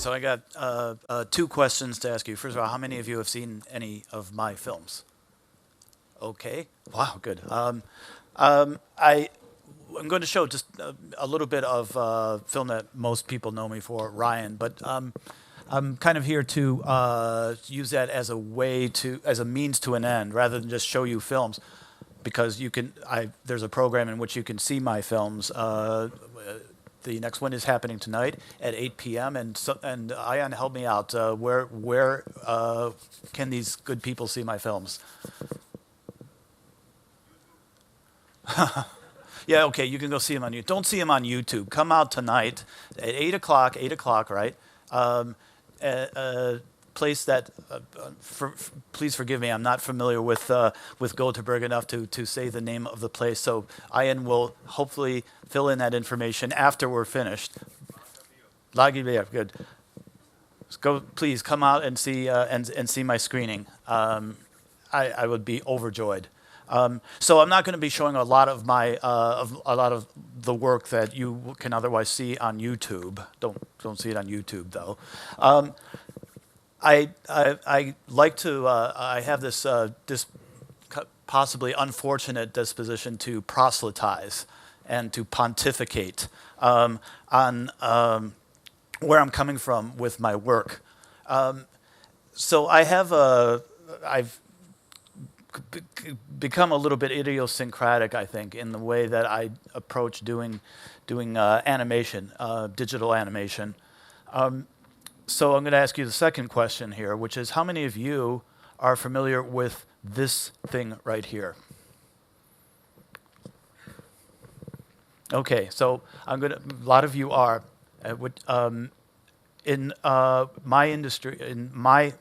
So I got two questions to ask you. First of all, how many of you have seen any of my films? Okay. Wow, good. I'm going to show just a little bit of film that most people know me for, Ryan, but I'm kind of here to use that as a way to, as a means to an end, rather than just show you films, because you can, there's a program in which you can see my films. The next one is happening tonight at 8 p.m. And Ian, help me out. Where can these good people see my films? Yeah, okay, you can go see them on YouTube. Don't see them on YouTube. Come out tonight at 8 o'clock, right? Place that, please forgive me, I'm not familiar with Gothenburg enough to say the name of the place, so Ian will hopefully fill in that information after we're finished. Lagerbier, good. Please come out and see my screening. I would be overjoyed. So I'm not going to be showing a lot of the work that you can otherwise see on YouTube. Don't see it on YouTube though. I like to. I have this possibly unfortunate disposition to proselytize and to pontificate on where I'm coming from with my work. So I've become a little bit idiosyncratic, I think, in the way that I approach doing animation, digital animation. So I'm going to ask you the second question here, which is, how many of you are familiar with this thing right here? Okay, so a lot of you are. In my industry,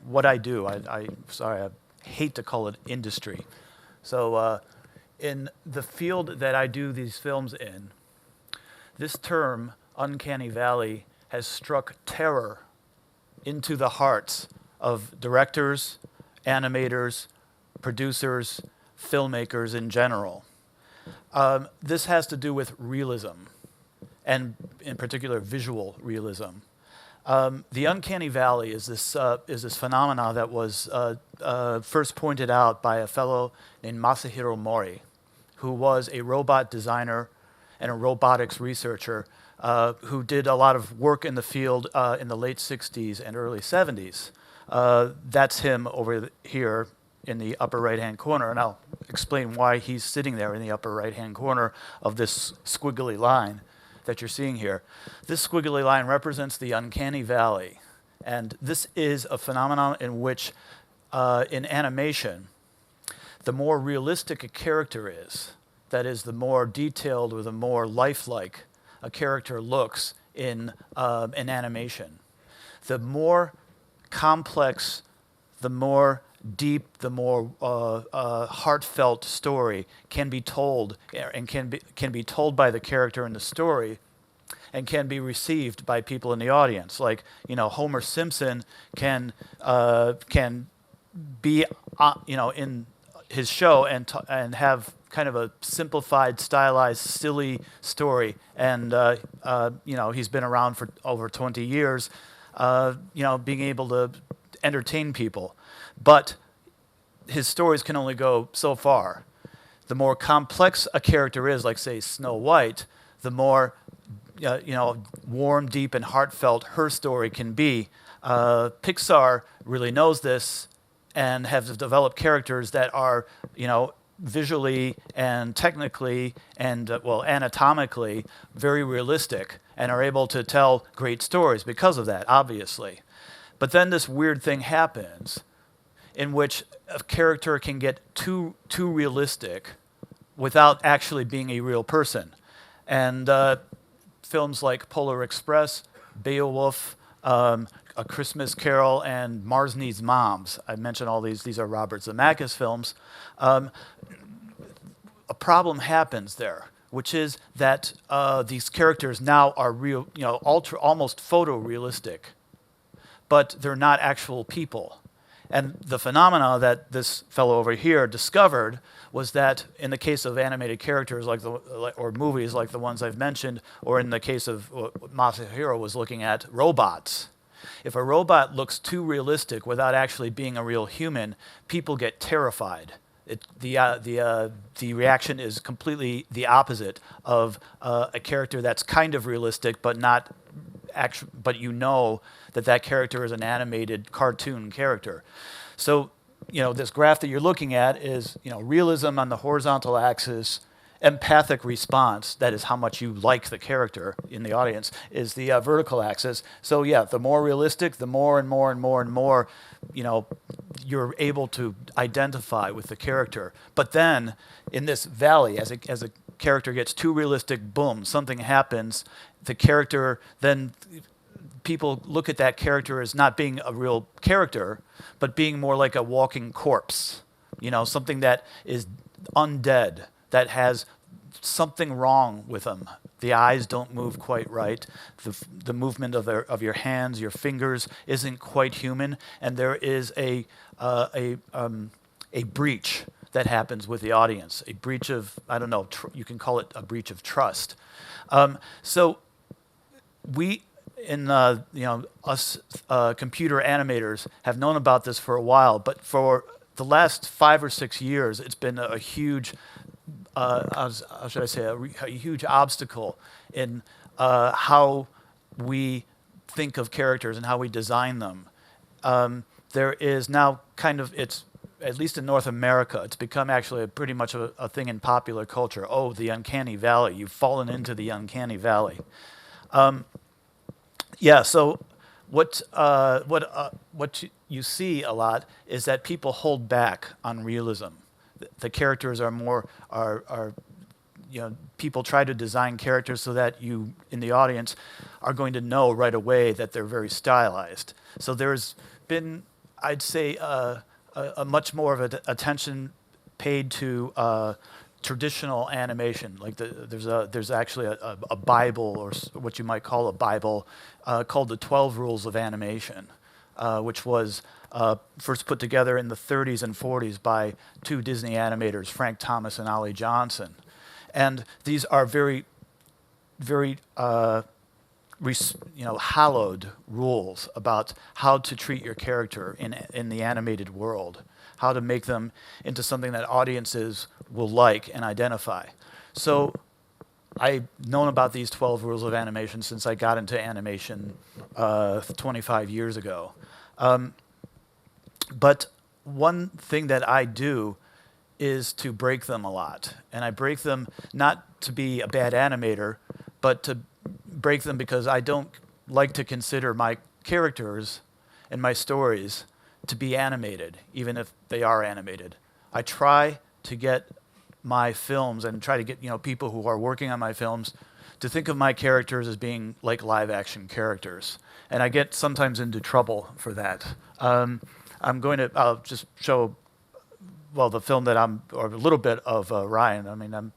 what I do, I hate to call it industry. So in the field that I do these films in, this term, uncanny valley, has struck terror into the hearts of directors, animators, producers, filmmakers in general. This has to do with realism, and in particular visual realism. The uncanny valley is this phenomena that was first pointed out by a fellow named Masahiro Mori, who was a robot designer and a robotics researcher who did a lot of work in the field in the late 60s and early 70s. That's him over here in the upper right-hand corner, and I'll explain why he's sitting there in the upper right-hand corner of this squiggly line that you're seeing here. This squiggly line represents the uncanny valley, and this is a phenomenon in which, in animation, the more realistic a character is, that is, the more detailed or the more lifelike a character looks in animation, the more complex, the more deep, the more heartfelt story can be told, and can be told by the character in the story, and can be received by people in the audience. Like, Homer Simpson can be in his show and have kind of a simplified, stylized, silly story, and he's been around for over 20 years, being able to entertain people. But his stories can only go so far. The more complex a character is, like say Snow White, the more warm, deep, and heartfelt her story can be. Pixar really knows this and have developed characters that are, visually and technically and anatomically very realistic, and are able to tell great stories because of that, obviously. But then this weird thing happens in which a character can get too realistic without actually being a real person. And films like Polar Express, Beowulf, A Christmas Carol, and Mars Needs Moms, I mentioned all these are Robert Zemeckis films. A problem happens there, which is that these characters now are real, almost photorealistic, but they're not actual people. And the phenomena that this fellow over here discovered was that in the case of animated characters or movies like the ones I've mentioned, or in the case of what Masahiro was looking at, robots, If a robot looks too realistic without actually being a real human, people get terrified. The reaction is completely the opposite of a character that's kind of realistic, but not actual. But you know that character is an animated cartoon character. So, this graph that you're looking at is, realism on the horizontal axis, empathic response, that is how much you like the character in the audience, is the vertical axis. So yeah, the more realistic, the more and more and more and more, you're able to identify with the character. But then in this valley, as a character gets too realistic, boom, something happens. The character, then people look at that character as not being a real character, but being more like a walking corpse, something that is undead, that has something wrong with them. The eyes don't move quite right. The movement of your hands, your fingers isn't quite human, and there is a breach that happens with the audience. A breach of, I don't know, you can call it a breach of trust. So we, us computer animators have known about this for a while, but for the last 5 or 6 years, it's been a huge, how should I say, a huge obstacle in how we think of characters and how we design them. There is now it's, at least in North America, it's become actually pretty much a thing in popular culture. Oh, the uncanny valley. You've fallen into the uncanny valley. Yeah, so what you see a lot is that people hold back on realism. The characters are more, people try to design characters so that you, in the audience, are going to know right away that they're very stylized. So there's been, I'd say, a much more of an attention paid to traditional animation. Like there's actually a Bible, or what you might call a Bible, called the 12 Rules of Animation, which was first put together in the 30s and 40s by 2 Disney animators, Frank Thomas and Ollie Johnson. And these are very, very hallowed rules about how to treat your character in the animated world, how to make them into something that audiences will like and identify. So I've known about these 12 rules of animation since I got into animation 25 years ago. But one thing that I do is to break them a lot. And I break them not to be a bad animator, but to break them because I don't like to consider my characters and my stories to be animated, even if they are animated. I try to get my films and try to get people who are working on my films to think of my characters as being like live action characters. And I get sometimes into trouble for that. I'll just show, well, the film that or a little bit of Ryan. I mean,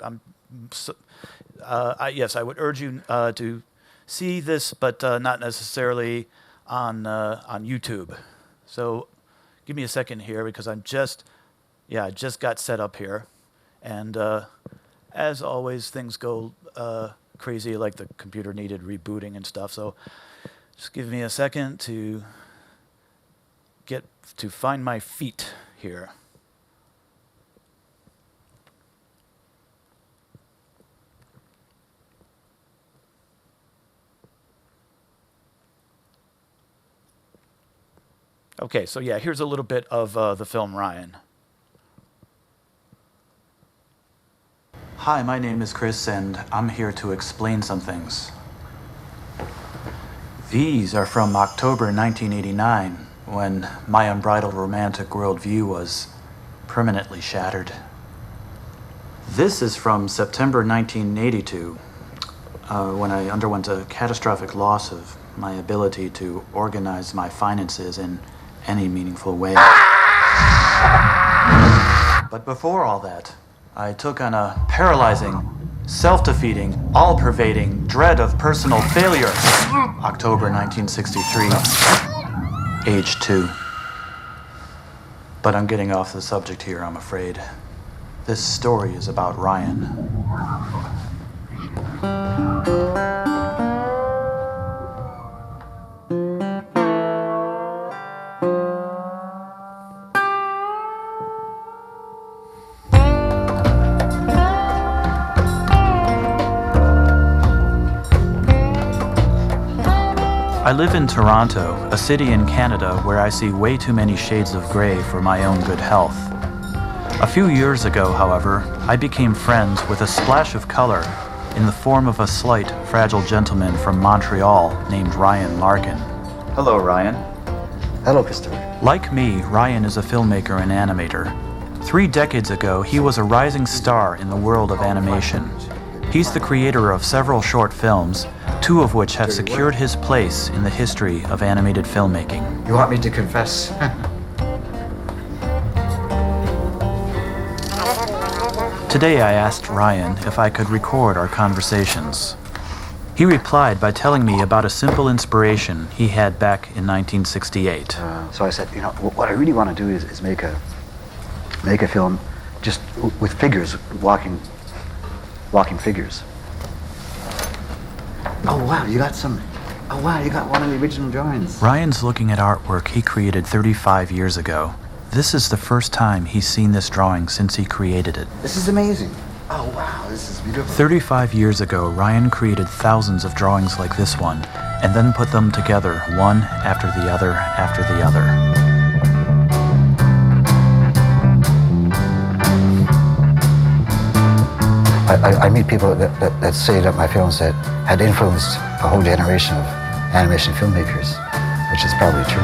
yes, I would urge you to see this, but not necessarily on YouTube. So give me a second here because I just got set up here. And as always, things go crazy, like the computer needed rebooting and stuff. So just give me a second to find my feet here. Okay, so yeah, here's a little bit of the film Ryan. Hi, my name is Chris, and I'm here to explain some things. These are from October 1989, when my unbridled romantic worldview was permanently shattered. This is from September 1982, when I underwent a catastrophic loss of my ability to organize my finances in any meaningful way. But before all that, I took on a paralyzing, self-defeating, all-pervading dread of personal failure. October 1963, age 2. But I'm getting off the subject here, I'm afraid. This story is about Ryan. I live in Toronto, a city in Canada where I see way too many shades of gray for my own good health. A few years ago, however, I became friends with a splash of color in the form of a slight, fragile gentleman from Montreal named Ryan Larkin. Hello, Ryan. Hello, Christopher. Like me, Ryan is a filmmaker and animator. 3 decades ago, he was a rising star in the world of animation. He's the creator of several short films, 2 of which have secured his place in the history of animated filmmaking. You want me to confess? Today I asked Ryan if I could record our conversations. He replied by telling me about a simple inspiration he had back in 1968. So I said, what I really want to do is make a film just with figures, walking figures. Oh wow, you got one of the original drawings. Ryan's looking at artwork he created 35 years ago. This is the first time he's seen this drawing since he created it. This is amazing. Oh wow, this is beautiful. 35 years ago, Ryan created thousands of drawings like this one, and then put them together one after the other after the other. I meet people that say that my films had influenced a whole generation of animation filmmakers, which is probably true.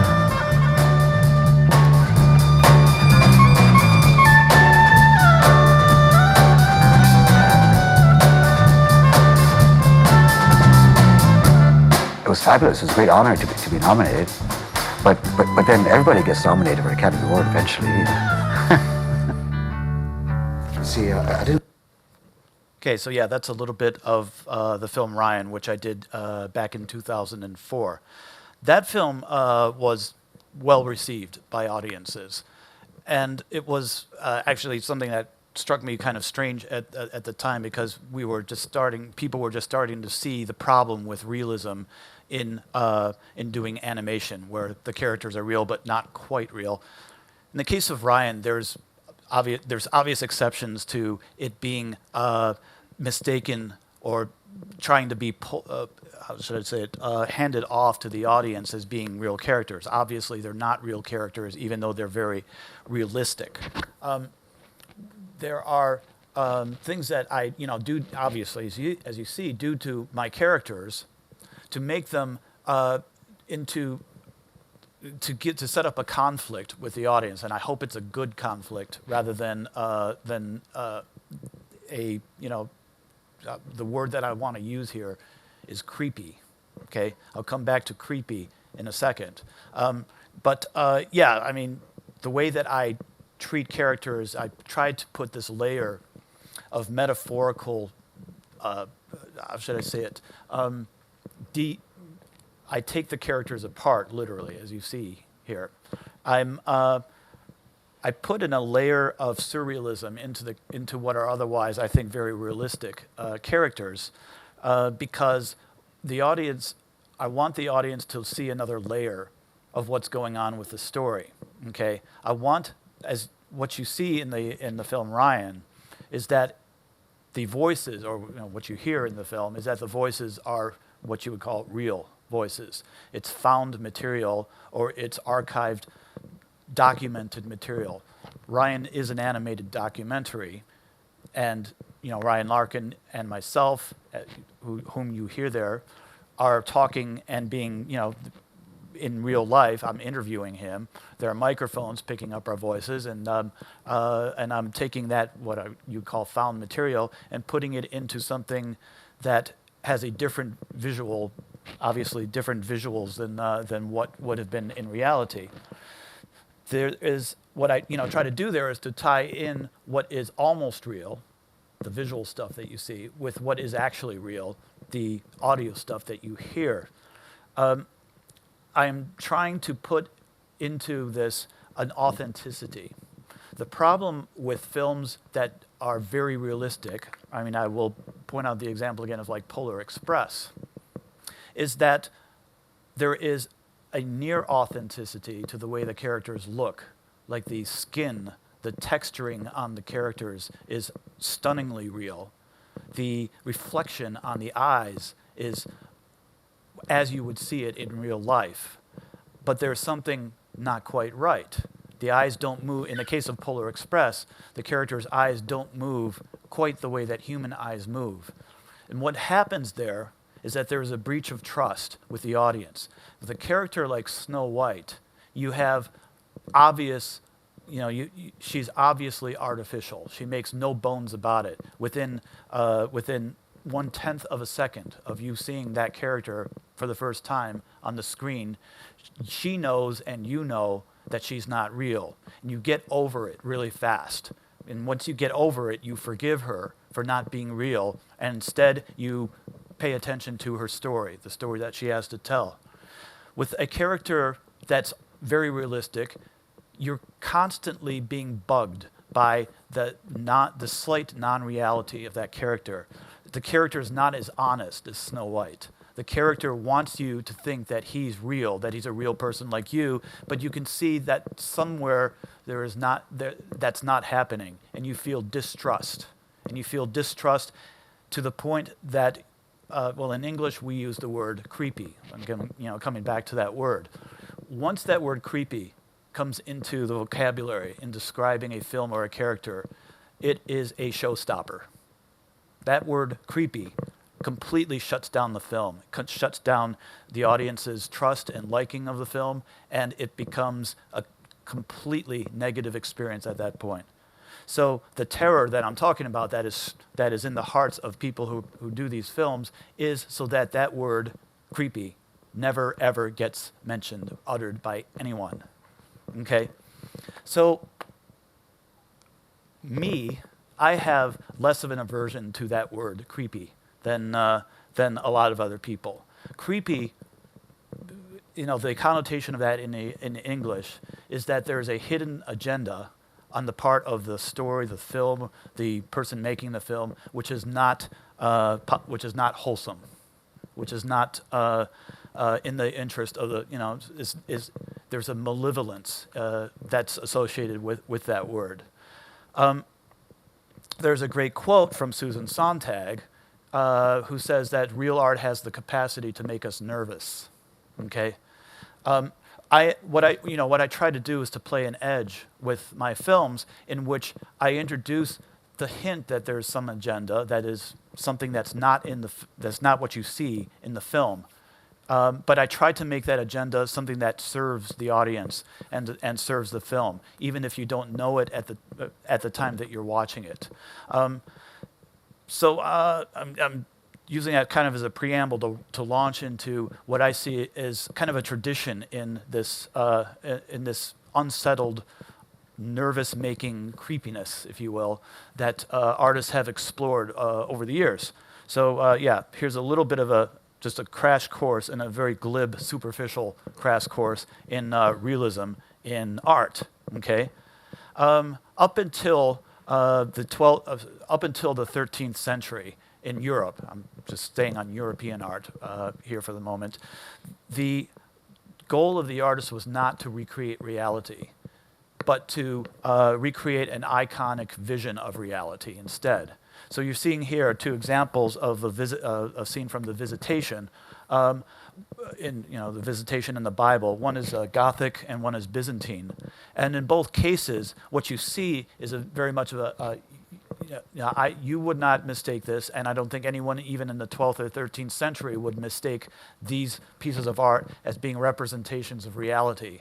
It was fabulous. It was a great honor to be nominated, but then everybody gets nominated for an Academy Award eventually. See, I didn't. Okay, so yeah, that's a little bit of the film Ryan, which I did back in 2004. That film was well received by audiences, and it was actually something that struck me kind of strange at the time, because people were just starting to see the problem with realism in doing animation, where the characters are real but not quite real. In the case of Ryan, there's obvious exceptions to it being mistaken or trying to be how should I say it, handed off to the audience as being real characters. Obviously, they're not real characters, even though they're very realistic. There are things that I do, obviously, as you see, due to my characters, to make them to set up a conflict with the audience, and I hope it's a good conflict rather than the word that I want to use here is creepy. Okay, I'll come back to creepy in a second. Yeah, I mean, the way that I treat characters, I tried to put this layer of metaphorical, how should I say it? I take the characters apart, literally, as you see here. I put in a layer of surrealism into what are otherwise, I think, very realistic characters, because I want the audience to see another layer of what's going on with the story. Okay, I want, as what you see in the film Ryan, is that the voices, or what you hear in the film, is that the voices are what you would call real voices. It's found material, or it's archived, documented material. Ryan is an animated documentary, and Ryan Larkin and myself, whom you hear there, are talking and being, in real life. I'm interviewing him. There are microphones picking up our voices, and I'm taking that you call found material and putting it into something that has a different visual, obviously different visuals than what would have been in reality. There is what I try to do there is to tie in what is almost real, the visual stuff that you see, with what is actually real, the audio stuff that you hear. I'm trying to put into this an authenticity. The problem with films that are very realistic, I mean, I will point out the example again of like Polar Express, is that there is a near authenticity to the way the characters look. Like the skin, the texturing on the characters is stunningly real. The reflection on the eyes is as you would see it in real life. But there's something not quite right. The eyes don't move. In the case of Polar Express, the character's eyes don't move quite the way that human eyes move. And what happens there is that there is a breach of trust with the audience. With a character like Snow White, you have obvious, she's obviously artificial. She makes no bones about it. Within 1/10 of a second of you seeing that character for the first time on the screen, she knows and you know that she's not real. And you get over it really fast. And once you get over it, you forgive her for not being real, and instead you pay attention to her story, the story that she has to tell. With a character that's very realistic, you're constantly being bugged by the slight non-reality of that character. The character is not as honest as Snow White. The character wants you to think that he's real, that he's a real person like you, but you can see that somewhere that's not happening, and you feel distrust. And you feel distrust to the point that, in English we use the word creepy. I'm coming back to that word. Once that word creepy comes into the vocabulary in describing a film or a character, it is a showstopper. That word creepy completely shuts down the film, shuts down the audience's trust and liking of the film, and it becomes a completely negative experience at that point. So the terror that I'm talking about that is in the hearts of people who do these films is so that word creepy never ever gets mentioned, uttered by anyone. Okay? So I have less of an aversion to that word creepy than a lot of other people. Creepy, the connotation of that in English is that there is a hidden agenda on the part of the story, the film, the person making the film, which is not wholesome, which is not in the interest of the there's a malevolence that's associated with that word. There's a great quote from Susan Sontag, who says that real art has the capacity to make us nervous. Okay, what I try to do is to play an edge with my films in which I introduce the hint that there's some agenda that is something that's not what you see in the film. But I try to make that agenda something that serves the audience and serves the film, even if you don't know it at the time that you're watching it. So I'm using that kind of as a preamble to launch into what I see as kind of a tradition in this unsettled, nervous-making creepiness, if you will, that artists have explored over the years. So here's a little bit of just a crash course, and a very glib, superficial crash course in realism in art. Okay, up until the 13th century in Europe, I'm just staying on European art here for the moment. The goal of the artist was not to recreate reality, but to recreate an iconic vision of reality instead. So you're seeing here two examples of a scene from the Visitation, the Visitation in the Bible. One is Gothic and one is Byzantine, and in both cases, what you see is very much of you would not mistake this, and I don't think anyone even in the 12th or 13th century would mistake these pieces of art as being representations of reality.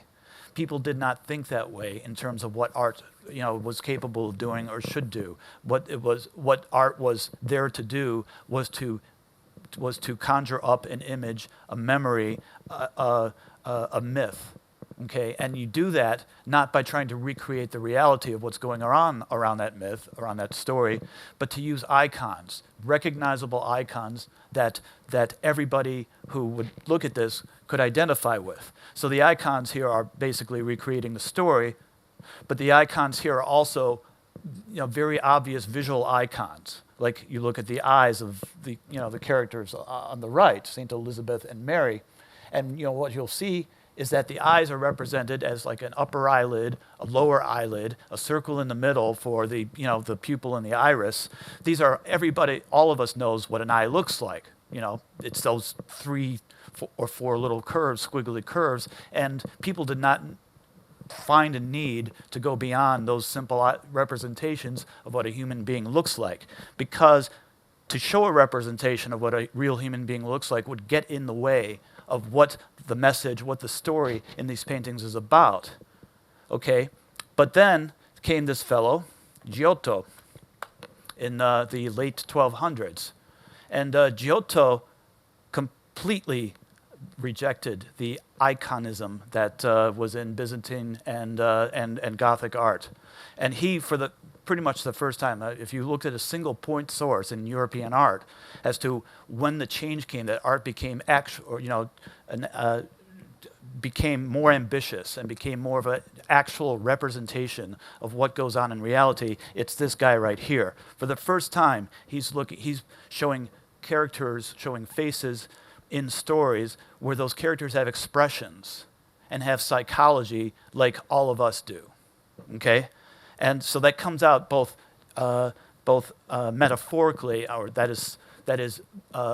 People did not think that way in terms of what art was capable of doing or should do. What art was there to do was to conjure up an image, a memory, a myth. Okay, and you do that not by trying to recreate the reality of what's going on around that myth, around that story, but to use icons, recognizable icons that everybody who would look at this could identify with. So the icons here are basically recreating the story, but the icons here are also very obvious visual icons. Like you look at the eyes of the characters on the right, Saint Elizabeth and Mary, and what you'll see is that the eyes are represented as like an upper eyelid, a lower eyelid, a circle in the middle for the pupil and the iris. These are all of us knows what an eye looks like. it's those or four little curves, squiggly curves, and people did not find a need to go beyond those simple representations of what a human being looks like, because to show a representation of what a real human being looks like would get in the way of what the message, what the story in these paintings is about. Okay? But then came this fellow, Giotto, in the late 1200s. And Giotto completely rejected the iconism that was in Byzantine and Gothic art. And he, for pretty much the first time, if you looked at a single point source in European art as to when the change came, that art became became more ambitious and became more of an actual representation of what goes on in reality, it's this guy right here. For the first time, he's showing characters, showing faces in stories where those characters have expressions and have psychology like all of us do. Okay? And so that comes out both metaphorically, or that is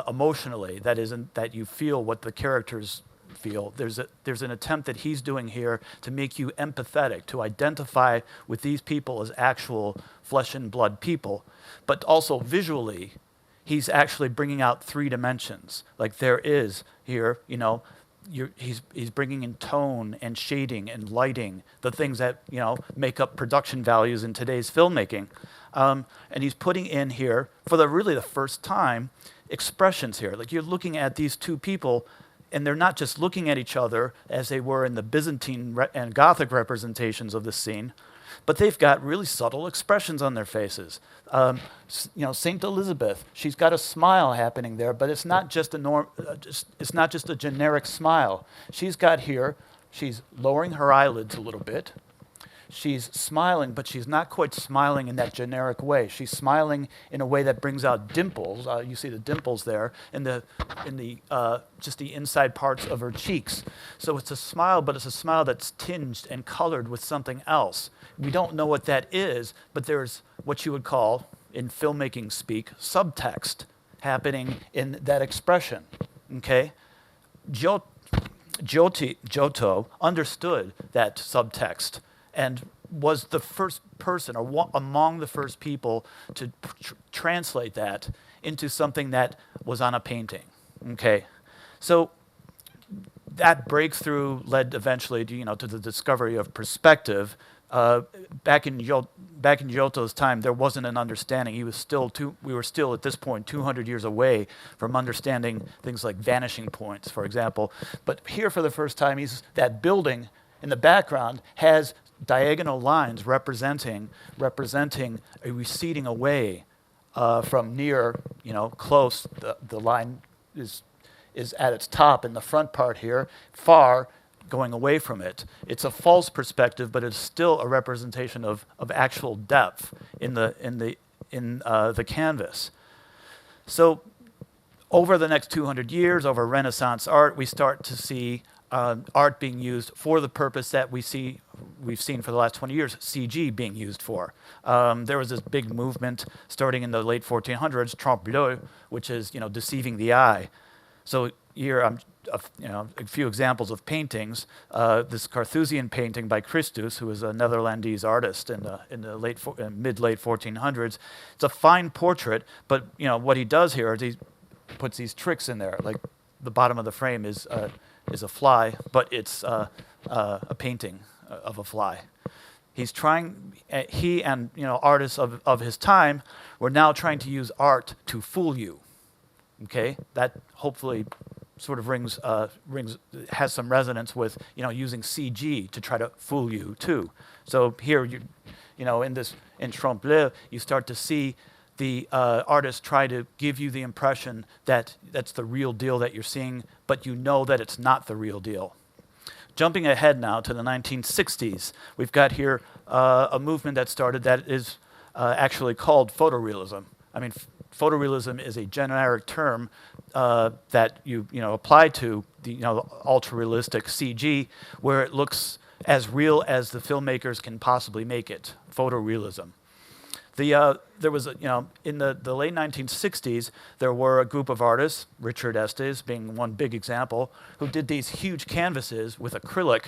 emotionally, that you feel what the characters feel. There's an attempt that he's doing here to make you empathetic, to identify with these people as actual flesh and blood people, but also visually, he's actually bringing out three dimensions. Like there is here, he's bringing in tone and shading and lighting, the things that make up production values in today's filmmaking, and he's putting in here for really the first time expressions here. Like you're looking at these two people, and they're not just looking at each other as they were in the Byzantine and Gothic representations of this scene, but they've got really subtle expressions on their faces. Saint Elizabeth, she's got a smile happening there, but it's not just it's not just a generic smile. She's lowering her eyelids a little bit. She's smiling, but she's not quite smiling in that generic way. She's smiling in a way that brings out dimples. You see the dimples there in the just the inside parts of her cheeks. So it's a smile, but it's a smile that's tinged and colored with something else. We don't know what that is, but there's what you would call, in filmmaking speak, subtext happening in that expression. Okay, Giotto understood that subtext and was the first person, or among the first people, to translate that into something that was on a painting. Okay, so that breakthrough led eventually to the discovery of perspective. Back in Giotto's time, there wasn't an understanding. We were still at this point 200 years away from understanding things like vanishing points, for example. But here, for the first time, that building in the background has diagonal lines representing a receding away from near, close. The line is at its top in the front part here, far, going away from it. It's a false perspective, but it's still a representation of actual depth in the canvas. So over the next 200 years, over Renaissance art, we start to see art being used for the purpose that we've seen for the last 20 years, CG being used for. There was this big movement starting in the late 1400s, trompe-l'œil, which is deceiving the eye. So here a few examples of paintings. This Carthusian painting by Christus, who was a Netherlandese artist in the mid-late 1400s. It's a fine portrait, but what he does here is he puts these tricks in there. Like the bottom of the frame is a fly, but it's a painting of a fly. He and artists of his time were now trying to use art to fool you. Okay, that hopefully sort of has some resonance with using CG to try to fool you too. So here in trompe-l'œil, you start to see the artist try to give you the impression that that's the real deal that you're seeing, but that it's not the real deal. Jumping ahead now to the 1960s, we've got here a movement that started that is actually called photorealism. I mean, photorealism is a generic term that you apply to the ultra-realistic CG, where it looks as real as the filmmakers can possibly make it. Photorealism. There was, in the late 1960s, there were a group of artists, Richard Estes being one big example, who did these huge canvases with acrylic.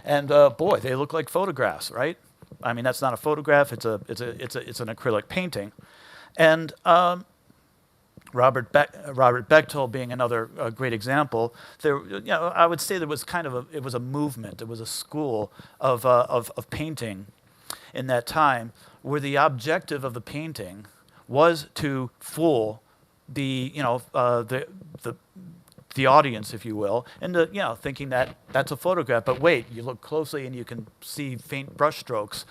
And boy, they look like photographs, right? I mean, that's not a photograph; it's an acrylic painting. And Robert Bechtel being another great example. I would say there was it was a movement, it was a school of painting in that time, where the objective of the painting was to fool the audience, if you will, into thinking that that's a photograph. But wait, you look closely and you can see faint brushstrokes.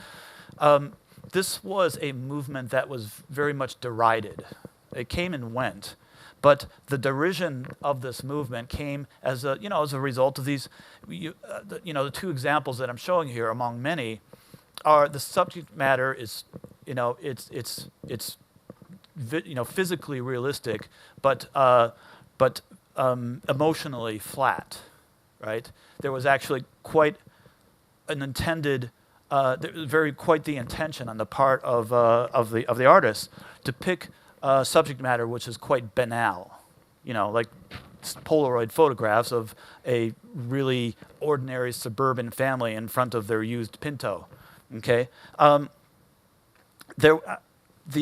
This was a movement that was very much derided. It came and went, but the derision of this movement came as a result of these. The two examples that I'm showing here, among many, are the subject matter is, it's physically realistic, but emotionally flat, right? There was actually quite an intended, quite the intention on the part of the artist to pick subject matter which is quite banal, like Polaroid photographs of a really ordinary suburban family in front of their used Pinto. Okay, the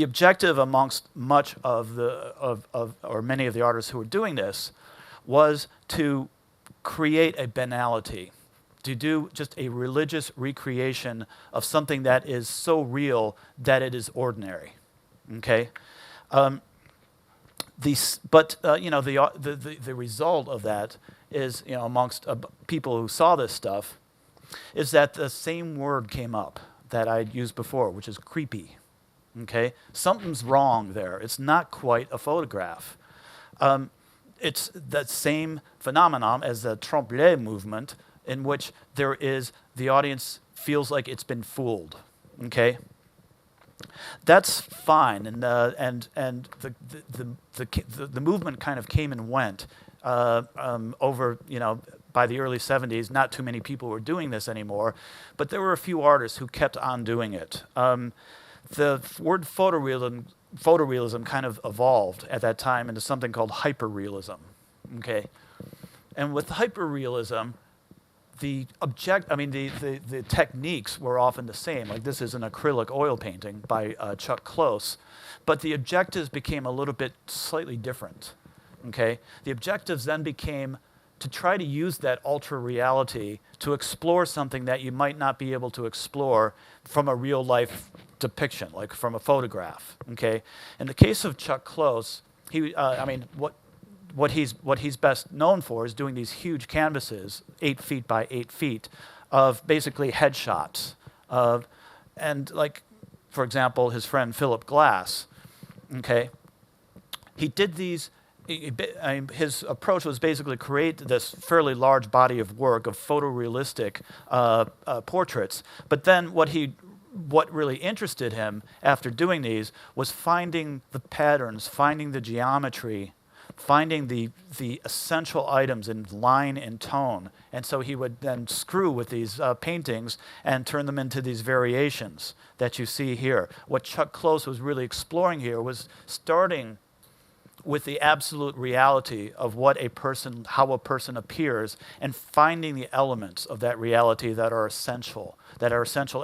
objective amongst much of or many of the artists who were doing this was to create a banality, to do just a religious recreation of something that is so real that it is ordinary. Okay, the result of that is, amongst people who saw this stuff, is that the same word came up that I'd used before, which is creepy. Okay, something's wrong there. It's not quite a photograph. It's that same phenomenon as the trompe-l'oeil movement, in which the audience feels like it's been fooled. Okay, that's fine, and the movement kind of came and went over, by the early 70s. Not too many people were doing this anymore, but there were a few artists who kept on doing it. The word photorealism kind of evolved at that time into something called hyperrealism. Okay, and with hyperrealism, the techniques were often the same. Like, this is an acrylic oil painting by Chuck Close, but the objectives became a little bit slightly different. Okay, the objectives then became to try to use that ultra reality to explore something that you might not be able to explore from a real life depiction, like from a photograph. Okay, in the case of Chuck Close, what he's best known for is doing these huge canvases, 8 feet by 8 feet, of basically headshots and like, for example, his friend Philip Glass. Okay, he did these. His approach was basically create this fairly large body of work of photorealistic portraits. But then what really interested him after doing these was finding the patterns, finding the geometry, finding the essential items in line and tone. And so he would then screw with these paintings and turn them into these variations that you see here. What Chuck Close was really exploring here was starting with the absolute reality of how a person appears, and finding the elements of that reality that are essential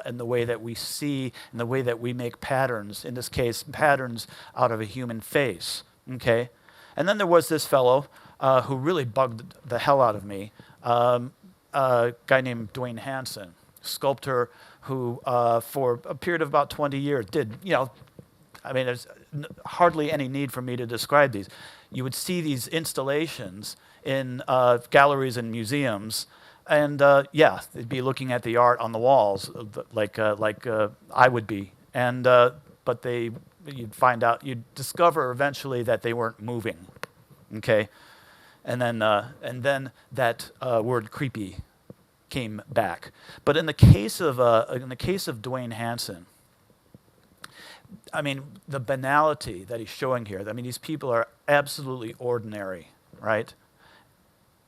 in the way that we see, in the way that we make patterns, in this case, patterns out of a human face. Okay? And then there was this fellow who really bugged the hell out of me, a guy named Dwayne Hansen, sculptor who, for a period of about 20 years, there's hardly any need for me to describe these. You would see these installations in galleries and museums, and they'd be looking at the art on the walls, like I would be. And but you'd discover eventually that they weren't moving. Okay, and then that word creepy came back. But in the case of Dwayne Hansen, the banality that he's showing here, these people are absolutely ordinary, right?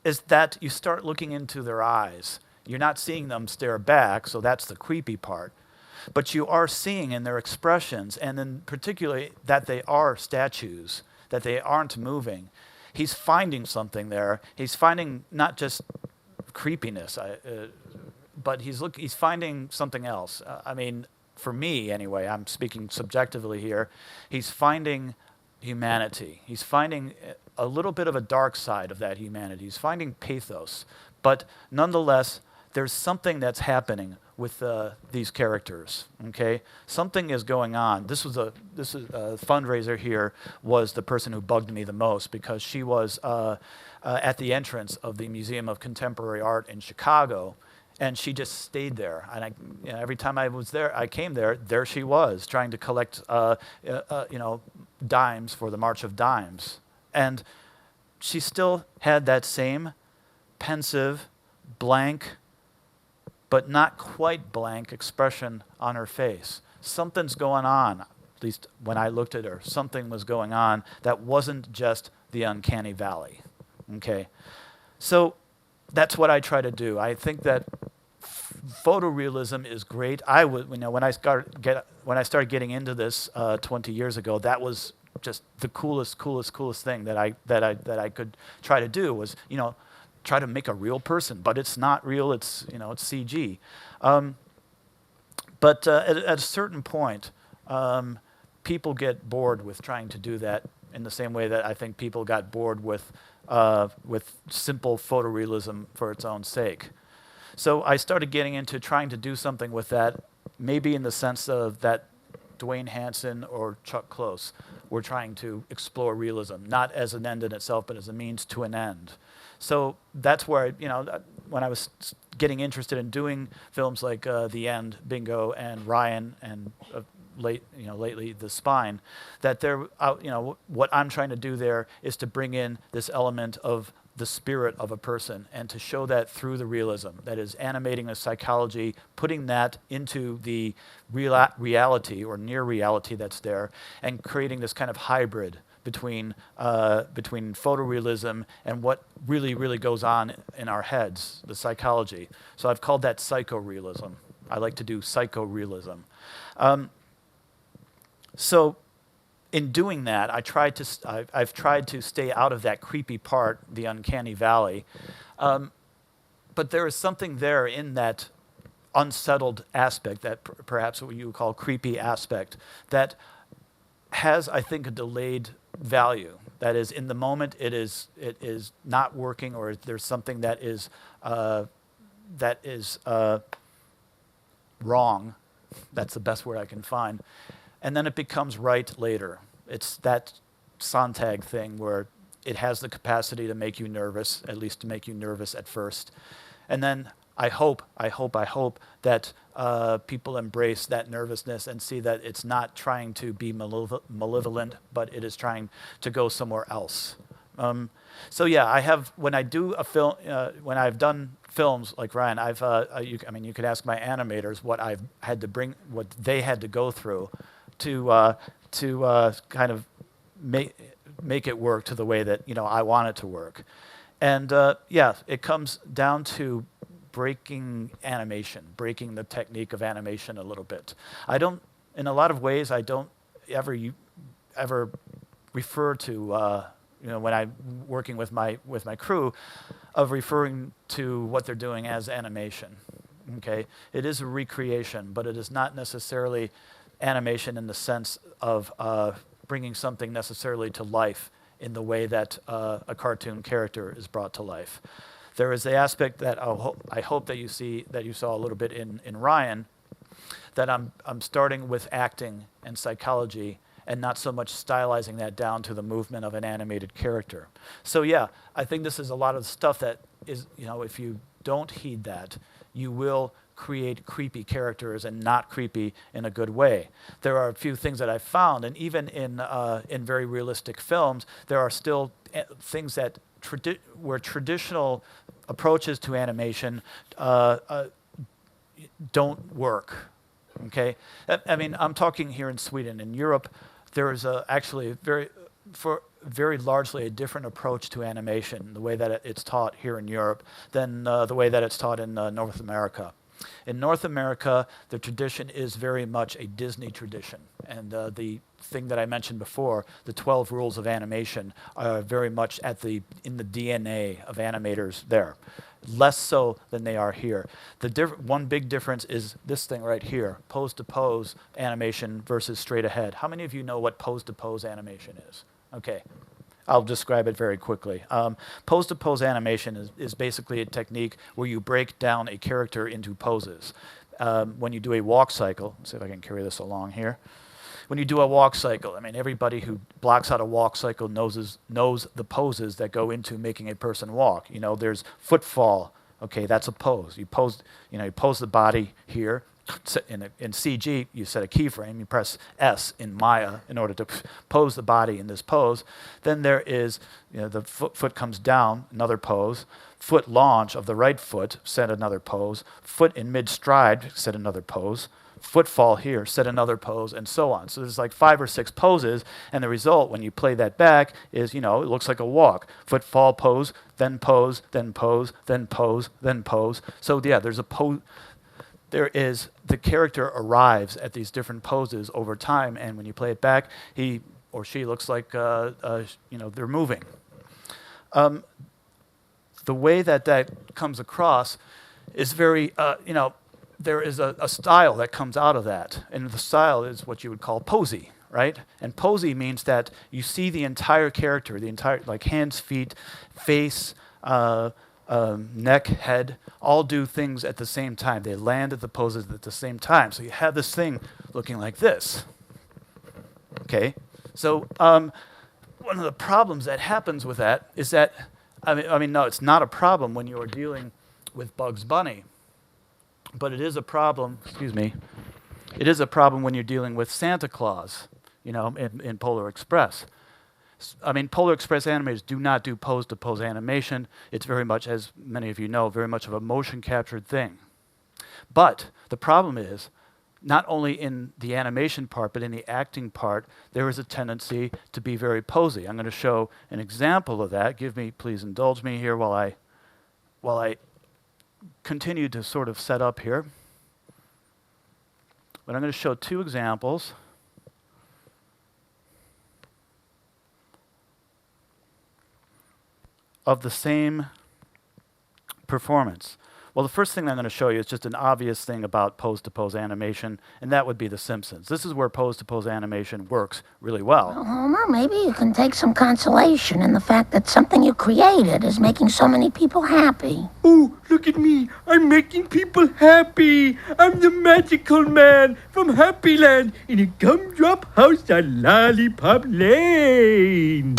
Is that you start looking into their eyes. You're not seeing them stare back, so that's the creepy part. But you are seeing in their expressions, and then particularly that they are statues, that they aren't moving. He's finding something there. He's finding not just creepiness, but he's finding something else. I mean, for me anyway, I'm speaking subjectively here, he's finding humanity. He's finding a little bit of a dark side of that humanity. He's finding pathos. But nonetheless, there's something that's happening with these characters, okay? Something is going on. This is a fundraiser here was the person who bugged me the most because she was at the entrance of the Museum of Contemporary Art in Chicago, and she just stayed there. And every time I came there she was trying to collect, dimes for the March of Dimes. And she still had that same pensive, blank, but not quite blank expression on her face. Something's going on, at least when I looked at her. Something was going on that wasn't just the uncanny valley, okay? So that's what I try to do. I think that photorealism is great. When I started getting into this 20 years ago, that was just the coolest thing that I could try to do was, try to make a real person, but it's not real. It's it's CG. But at a certain point, people get bored with trying to do that in the same way that I think people got bored with simple photorealism for its own sake. So I started getting into trying to do something with that, maybe in the sense of that Dwayne Hansen or Chuck Close were trying to explore realism, not as an end in itself, but as a means to an end. So that's where, when I was getting interested in doing films like The End, Bingo, and Ryan, and lately The Spine, that what I'm trying to do there is to bring in this element of the spirit of a person and to show that through the realism, that is animating the psychology, putting that into the reality or near reality that's there, and creating this kind of hybrid between photorealism and what really goes on in our heads, the psychology. So I've called that psychorealism. I like to do psychorealism. So in doing that, I've tried to stay out of that creepy part, the uncanny valley. But there is something there in that unsettled aspect, that perhaps what you would call creepy aspect, that has, I think, a delayed value. That is, in the moment, it is not working, or there's something that is wrong. That's the best word I can find. And then it becomes right later. It's that Sontag thing where it has the capacity to make you nervous, at least to make you nervous at first. And then I hope that people embrace that nervousness and see that it's not trying to be malevolent, but it is trying to go somewhere else. So yeah, when I do a film, when I've done films like Ryan, you could ask my animators what I've had to bring, what they had to go through to kind of make it work to the way that I want it to work. And yeah, it comes down to breaking animation, breaking the technique of animation a little bit. In a lot of ways, I don't ever refer to when I'm working with my crew, of referring to what they're doing as animation. Okay, it is a recreation, but it is not necessarily animation in the sense of bringing something necessarily to life in the way that a cartoon character is brought to life. There is the aspect that I hope that you saw a little bit in Ryan, that I'm starting with acting and psychology and not so much stylizing that down to the movement of an animated character. So yeah, I think this is a lot of stuff that is, if you don't heed that, you will create creepy characters and not creepy in a good way. There are a few things that I've found, and even in very realistic films, there are still things that where traditional approaches to animation don't work. Okay, I mean, I'm talking here in Sweden. In Europe, there is actually very largely a different approach to animation, the way that it's taught here in Europe, than the way that it's taught in North America. In North America, the tradition is very much a Disney tradition. And the thing that I mentioned before, the 12 rules of animation, are very much in the DNA of animators there. Less so than they are here. One big difference is this thing right here, pose-to-pose animation versus straight ahead. How many of you know what pose-to-pose animation is? Okay. I'll describe it very quickly. Pose-to-pose animation is basically a technique where you break down a character into poses. When you do a walk cycle, let's see if I can carry this along here. When you do a walk cycle, I mean, everybody who blocks out a walk cycle knows the poses that go into making a person walk. You know, there's footfall. Okay, that's a pose. You pose the body here. In CG, you set a keyframe, you press S in Maya in order to pose the body in this pose. Then there is, the foot comes down, another pose. Foot launch of the right foot, set another pose. Foot in mid-stride, set another pose. Foot fall here, set another pose, and so on. So there's like 5 or 6 poses, and the result, when you play that back, is, it looks like a walk. Foot fall pose, then pose, then pose, then pose, then pose. So yeah, there's a pose. The character arrives at these different poses over time, and when you play it back, he or she looks like they're moving. The way that comes across is very, there is a style that comes out of that, and the style is what you would call posy, right? And posy means that you see the entire character, like hands, feet, face, neck, head, all do things at the same time. They land at the poses at the same time. So you have this thing looking like this. Okay? So one of the problems that happens with that is that, no, it's not a problem when you are dealing with Bugs Bunny. But it is a problem, it is a problem when you're dealing with Santa Claus, in Polar Express. Polar Express animators do not do pose-to-pose animation. It's very much, as many of you know, very much of a motion-captured thing. But the problem is, not only in the animation part, but in the acting part, there is a tendency to be very posy. I'm going to show an example of that. Please indulge me here while I continue to sort of set up here. But I'm going to show 2 examples. Of the same performance. Well, the first thing I'm going to show you is just an obvious thing about pose-to-pose animation, and that would be The Simpsons. This is where pose-to-pose animation works really well. Well, Homer, maybe you can take some consolation in the fact that something you created is making so many people happy. Oh, look at me. I'm making people happy. I'm the magical man from Happy Land in a gumdrop house on Lollipop Lane.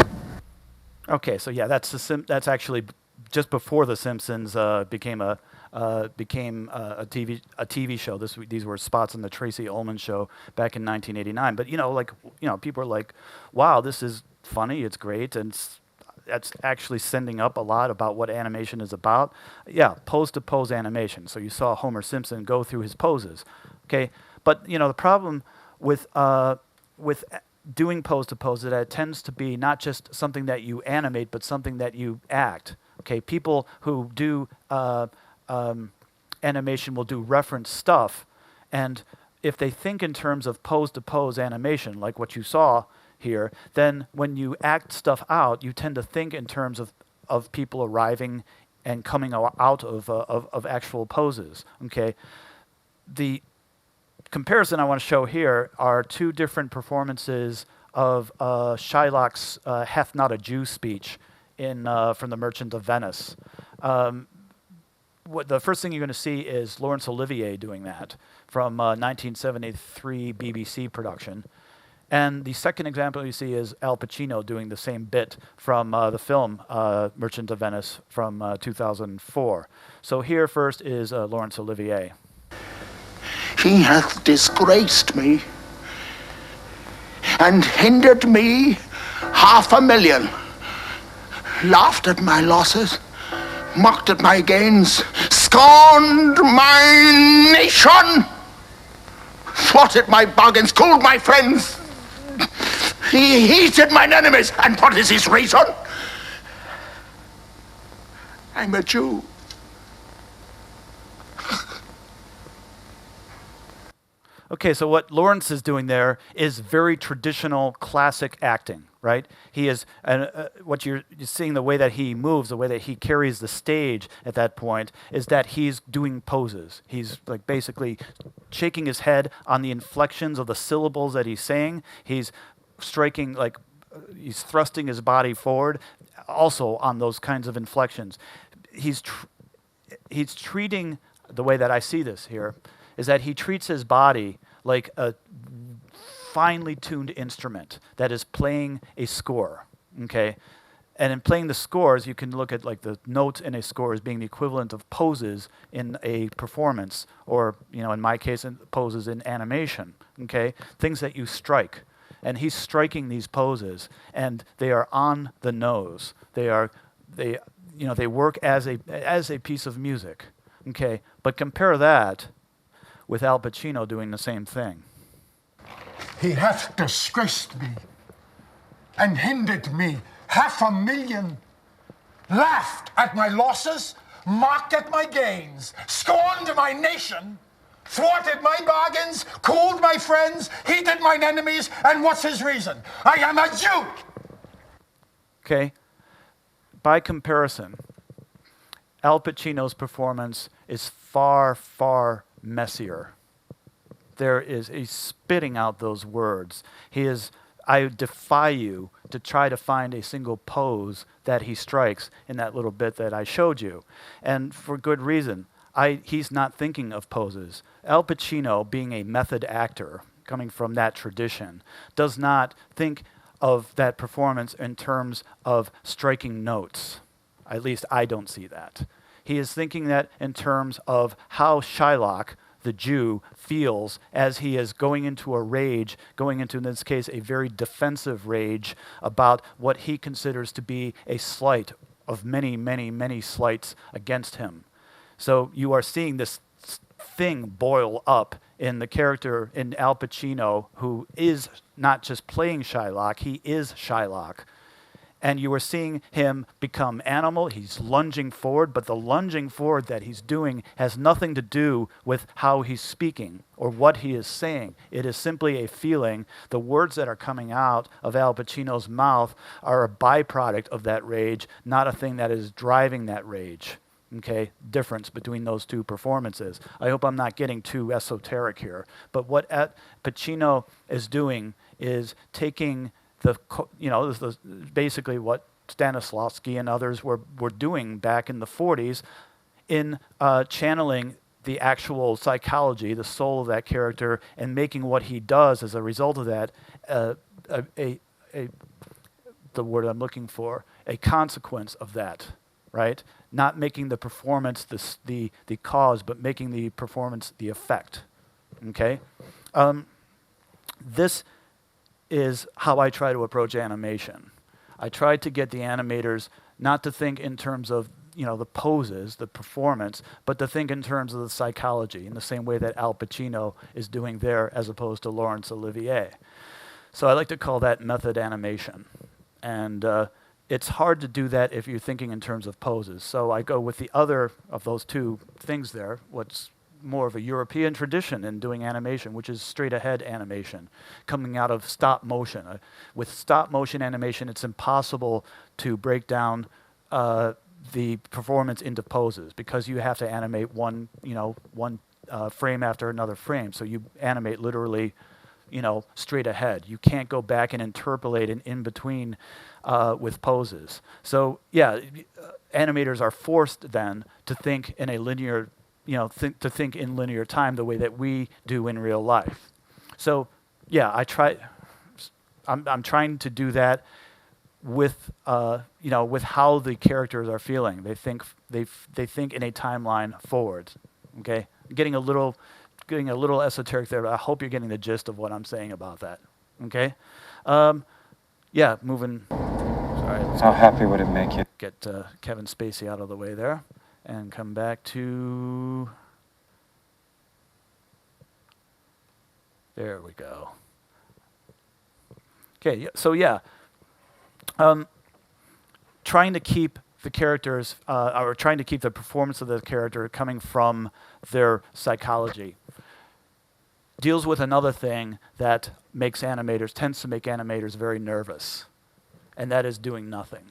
Okay, so yeah, that's actually just before The Simpsons became a TV show. These were spots on the Tracy Ullman Show back in 1989. But people are like, "Wow, this is funny. It's great," and that's actually sending up a lot about what animation is about. Yeah, pose-to-pose animation. So you saw Homer Simpson go through his poses. Okay, but the problem with doing pose-to-pose is that it tends to be not just something that you animate, but something that you act. Okay, people who do animation will do reference stuff, and if they think in terms of pose-to-pose animation, like what you saw here, then when you act stuff out, you tend to think in terms of people arriving and coming out of actual poses. Okay, the comparison I want to show here are 2 different performances of Shylock's "Hath Not a Jew" speech from The Merchant of Venice. The first thing you're going to see is Laurence Olivier doing that from 1973 BBC production. And the second example you see is Al Pacino doing the same bit from the film Merchant of Venice from 2004. So here first is Laurence Olivier. He hath disgraced me and hindered me 500,000, laughed at my losses, mocked at my gains, scorned my nation, thwarted my bargains, cooled my friends. He heated mine enemies, and what is his reason? I'm a Jew. Okay, so what Lawrence is doing there is very traditional, classic acting, right? He is, what you're seeing, the way that he moves, the way that he carries the stage at that point, is that he's doing poses. He's like basically shaking his head on the inflections of the syllables that he's saying. He's striking, like, he's thrusting his body forward, also on those kinds of inflections. He's treating, the way that I see this here, is that he treats his body like a finely tuned instrument that is playing a score, okay? And in playing the scores, you can look at like the notes in a score as being the equivalent of poses in a performance, or, you know, in my case, poses in animation, okay? Things that you strike. And he's striking these poses, and they are on the nose. They work as a piece of music, okay? But compare that with Al Pacino doing the same thing. He hath disgraced me and hindered me 500,000, laughed at my losses, mocked at my gains, scorned my nation, thwarted my bargains, cooled my friends, heated mine enemies, and what's his reason? I am a Jew! Okay? By comparison, Al Pacino's performance is far, far messier. He's spitting out those words. I defy you to try to find a single pose that he strikes in that little bit that I showed you. And for good reason. He's not thinking of poses. Al Pacino, being a method actor, coming from that tradition, does not think of that performance in terms of striking notes. At least I don't see that. He is thinking that in terms of how Shylock, the Jew, feels as he is going into a rage, going into, in this case, a very defensive rage about what he considers to be a slight of many, many, many slights against him. So you are seeing this thing boil up in the character in Al Pacino, who is not just playing Shylock, he is Shylock. And you are seeing him become animal. He's lunging forward, but the lunging forward that he's doing has nothing to do with how he's speaking or what he is saying. It is simply a feeling. The words that are coming out of Al Pacino's mouth are a byproduct of that rage, not a thing that is driving that rage. Okay, difference between those two performances. I hope I'm not getting too esoteric here, but what Pacino is doing is taking basically what Stanislavski and others were doing back in the 40s in channeling the actual psychology, the soul of that character, and making what he does as a result of that the word I'm looking for, a consequence of that, right? Not making the performance the cause, but making the performance the effect, okay? This is how I try to approach animation. I try to get the animators not to think in terms of, the poses, the performance, but to think in terms of the psychology in the same way that Al Pacino is doing there as opposed to Laurence Olivier. So I like to call that method animation. And it's hard to do that if you're thinking in terms of poses. So I go with the other of those two things there, what's more of a European tradition in doing animation, which is straight ahead animation, coming out of stop motion. With stop motion animation, it's impossible to break down the performance into poses because you have to animate one frame after another frame. So you animate literally, straight ahead. You can't go back and interpolate in between with poses. So yeah, animators are forced then to think in a linear to think in linear time the way that we do in real life. So, yeah, I'm trying to do that with with how the characters are feeling. They think in a timeline forward. Okay, getting a little esoteric there, but I hope you're getting the gist of what I'm saying about that. Okay, yeah, moving. Sorry, how happy would it make you? Get Kevin Spacey out of the way there. And come back to, there we go. Okay, so yeah, trying to keep the characters, or trying to keep the performance of the character coming from their psychology. deals with another thing that tends to make animators very nervous, and that is doing nothing.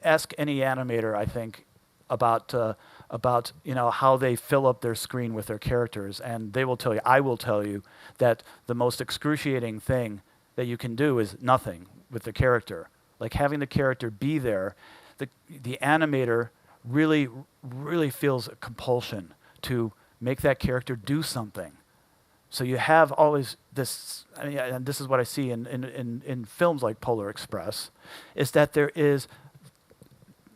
Ask any animator, I think, about how they fill up their screen with their characters, and they will tell you, I will tell you, that the most excruciating thing that you can do is nothing with the character. Like having the character be there, the animator really feels a compulsion to make that character do something. So you have always this, and this is what I see in films like Polar Express, is that there is,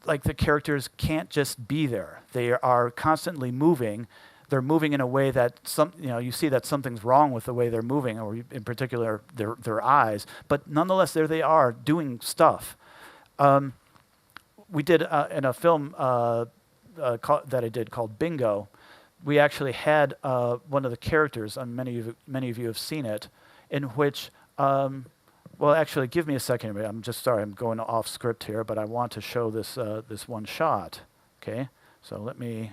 like, the characters can't just be there. They are constantly moving. They're moving in a way that you see that something's wrong with the way they're moving, or in particular their eyes. But nonetheless, there they are doing stuff. We did in a film that I did called Bingo. We actually had one of the characters, and many of you have seen it, in which. Well, actually, give me a second. I'm just sorry. I'm going off script here, but I want to show this this one shot. Okay, so let me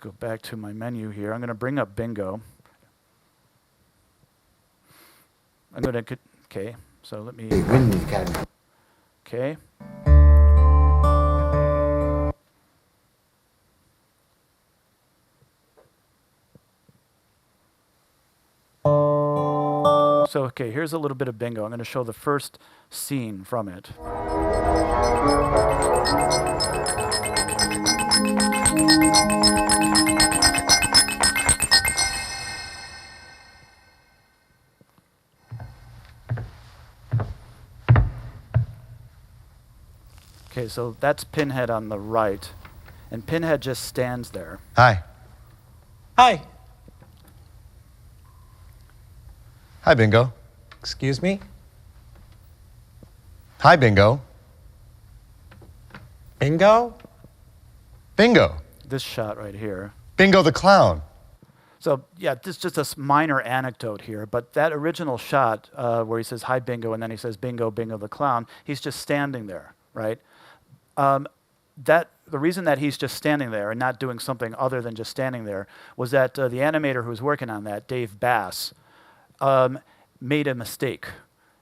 go back to my menu here. I'm going to bring up Bingo. I'm going to okay. So let me. Win the Academy. Okay. So, okay, here's a little bit of Bingo. I'm going to show the first scene from it. Okay, so that's Pinhead on the right, and Pinhead just stands there. Hi. Hi. Hi, Bingo. Excuse me? Hi, Bingo. Bingo? Bingo. This shot right here. Bingo the clown. So, yeah, this is just a minor anecdote here, but that original shot where he says, hi, Bingo, and then he says, Bingo, Bingo the clown, he's just standing there, right? The reason that he's just standing there and not doing something other than just standing there was that the animator who was working on that, Dave Bass, made a mistake.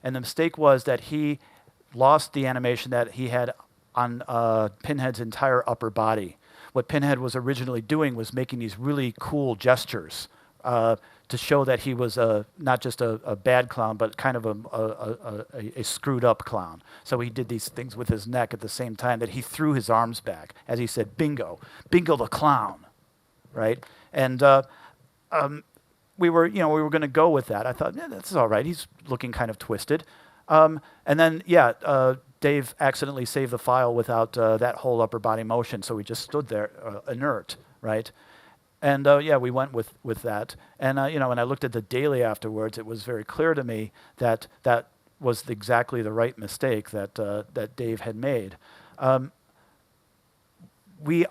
And the mistake was that he lost the animation that he had on Pinhead's entire upper body. What Pinhead was originally doing was making these really cool gestures to show that he was not just a bad clown, but kind of a screwed up clown. So he did these things with his neck at the same time that he threw his arms back as he said, Bingo, Bingo the clown, right? And we were going to go with that. I thought, yeah, that's all right. He's looking kind of twisted. And then, Dave accidentally saved the file without that whole upper body motion, so we just stood there inert, right? And we went with that. And when I looked at the daily afterwards, it was very clear to me that that was exactly the right mistake that Dave had made. We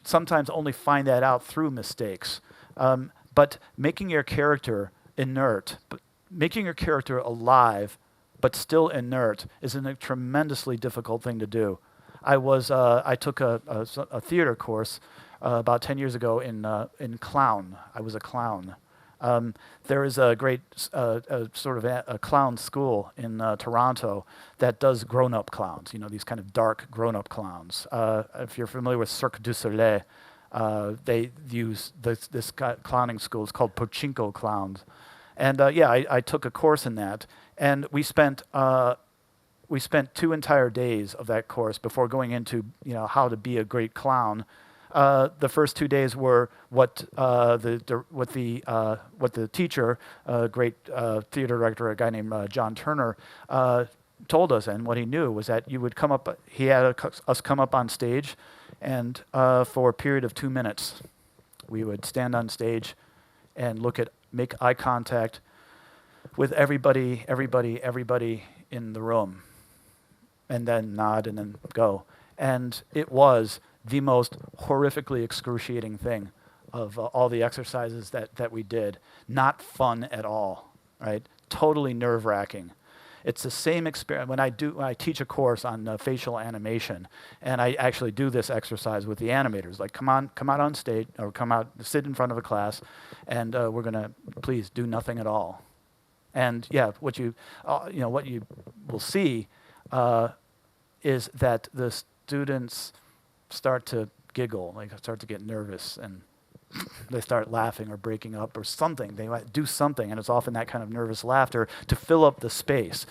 sometimes only find that out through mistakes. But making your character inert, making your character alive, but still inert, is a tremendously difficult thing to do. I took a theater course about 10 years ago in clown. I was a clown. There is a great sort of a clown school in Toronto that does grown-up clowns. These kind of dark grown-up clowns. If you're familiar with Cirque du Soleil, they use this clowning school. It's called Pachinko Clowns. And I took a course in that, and we spent 2 entire days of that course before going into how to be a great clown. The first 2 days were what the teacher, a great theater director, a guy named John Turner, told us, and what he knew was that you would come up. He had us come up on stage, and for a period of 2 minutes, we would stand on stage and make eye contact with everybody in the room, and then nod and then go. And it was the most horrifically excruciating thing of all the exercises that we did. Not fun at all, right? Totally nerve-wracking. It's the same experience when I teach a course on facial animation, and I actually do this exercise with the animators. Like, come out on stage, or come out, sit in front of a class, and we're gonna please do nothing at all. And yeah, what you will see is that the students start to giggle, like start to get nervous, and they start laughing or breaking up or something. They might do something, and it's often that kind of nervous laughter to fill up the space.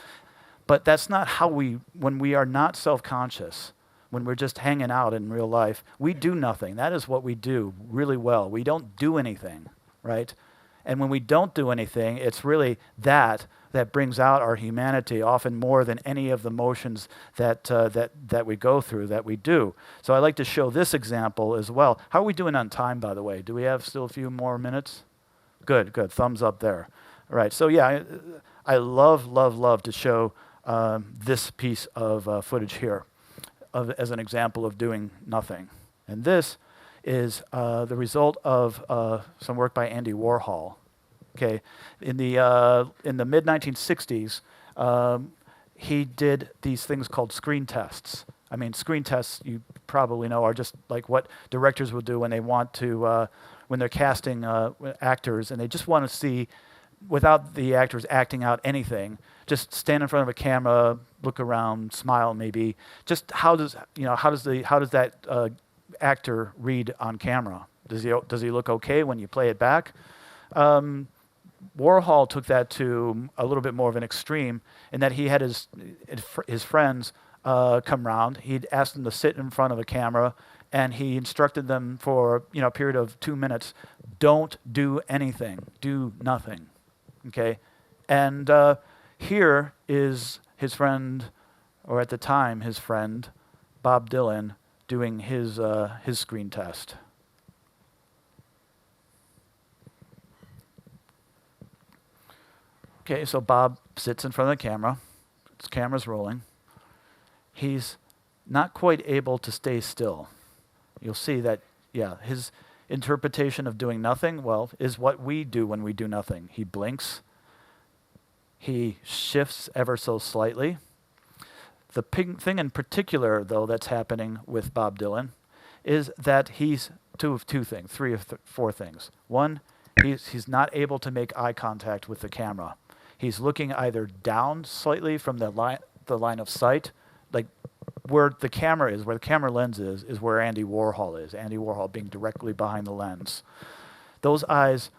But that's not how when we are not self-conscious, when we're just hanging out in real life, we do nothing. That is what we do really well. We don't do anything, right? And when we don't do anything, it's really that brings out our humanity, often more than any of the motions that we go through, that we do. So I like to show this example as well. How are we doing on time, by the way? Do we have still a few more minutes? Good, good. Thumbs up there. All right. So yeah, I love to show this piece of footage here as an example of doing nothing. And this is the result of some work by Andy Warhol. Okay, in the mid-1960s, he did these things called screen tests. I mean, screen tests, you probably know, are just like what directors will do when they want to, when they're casting actors, and they just want to see, without the actors acting out anything, just stand in front of a camera, look around, smile maybe. Just how does that actor read on camera? Does he look okay when you play it back? Warhol took that to a little bit more of an extreme in that he had his friends come round. He'd ask them to sit in front of a camera, and he instructed them for a period of 2 minutes, don't do anything, do nothing, okay? And here is his friend, or at the time his friend, Bob Dylan, doing his screen test. Okay, so Bob sits in front of the camera. His camera's rolling. He's not quite able to stay still. You'll see that, yeah, his interpretation of doing nothing, well, is what we do when we do nothing. He blinks. He shifts ever so slightly. The thing in particular, though, that's happening with Bob Dylan is that he's three of four things. One, he's not able to make eye contact with the camera. He's looking either down slightly from the line of sight, like where the camera is, where the camera lens is where Andy Warhol is. Andy Warhol being directly behind the lens. Those eyes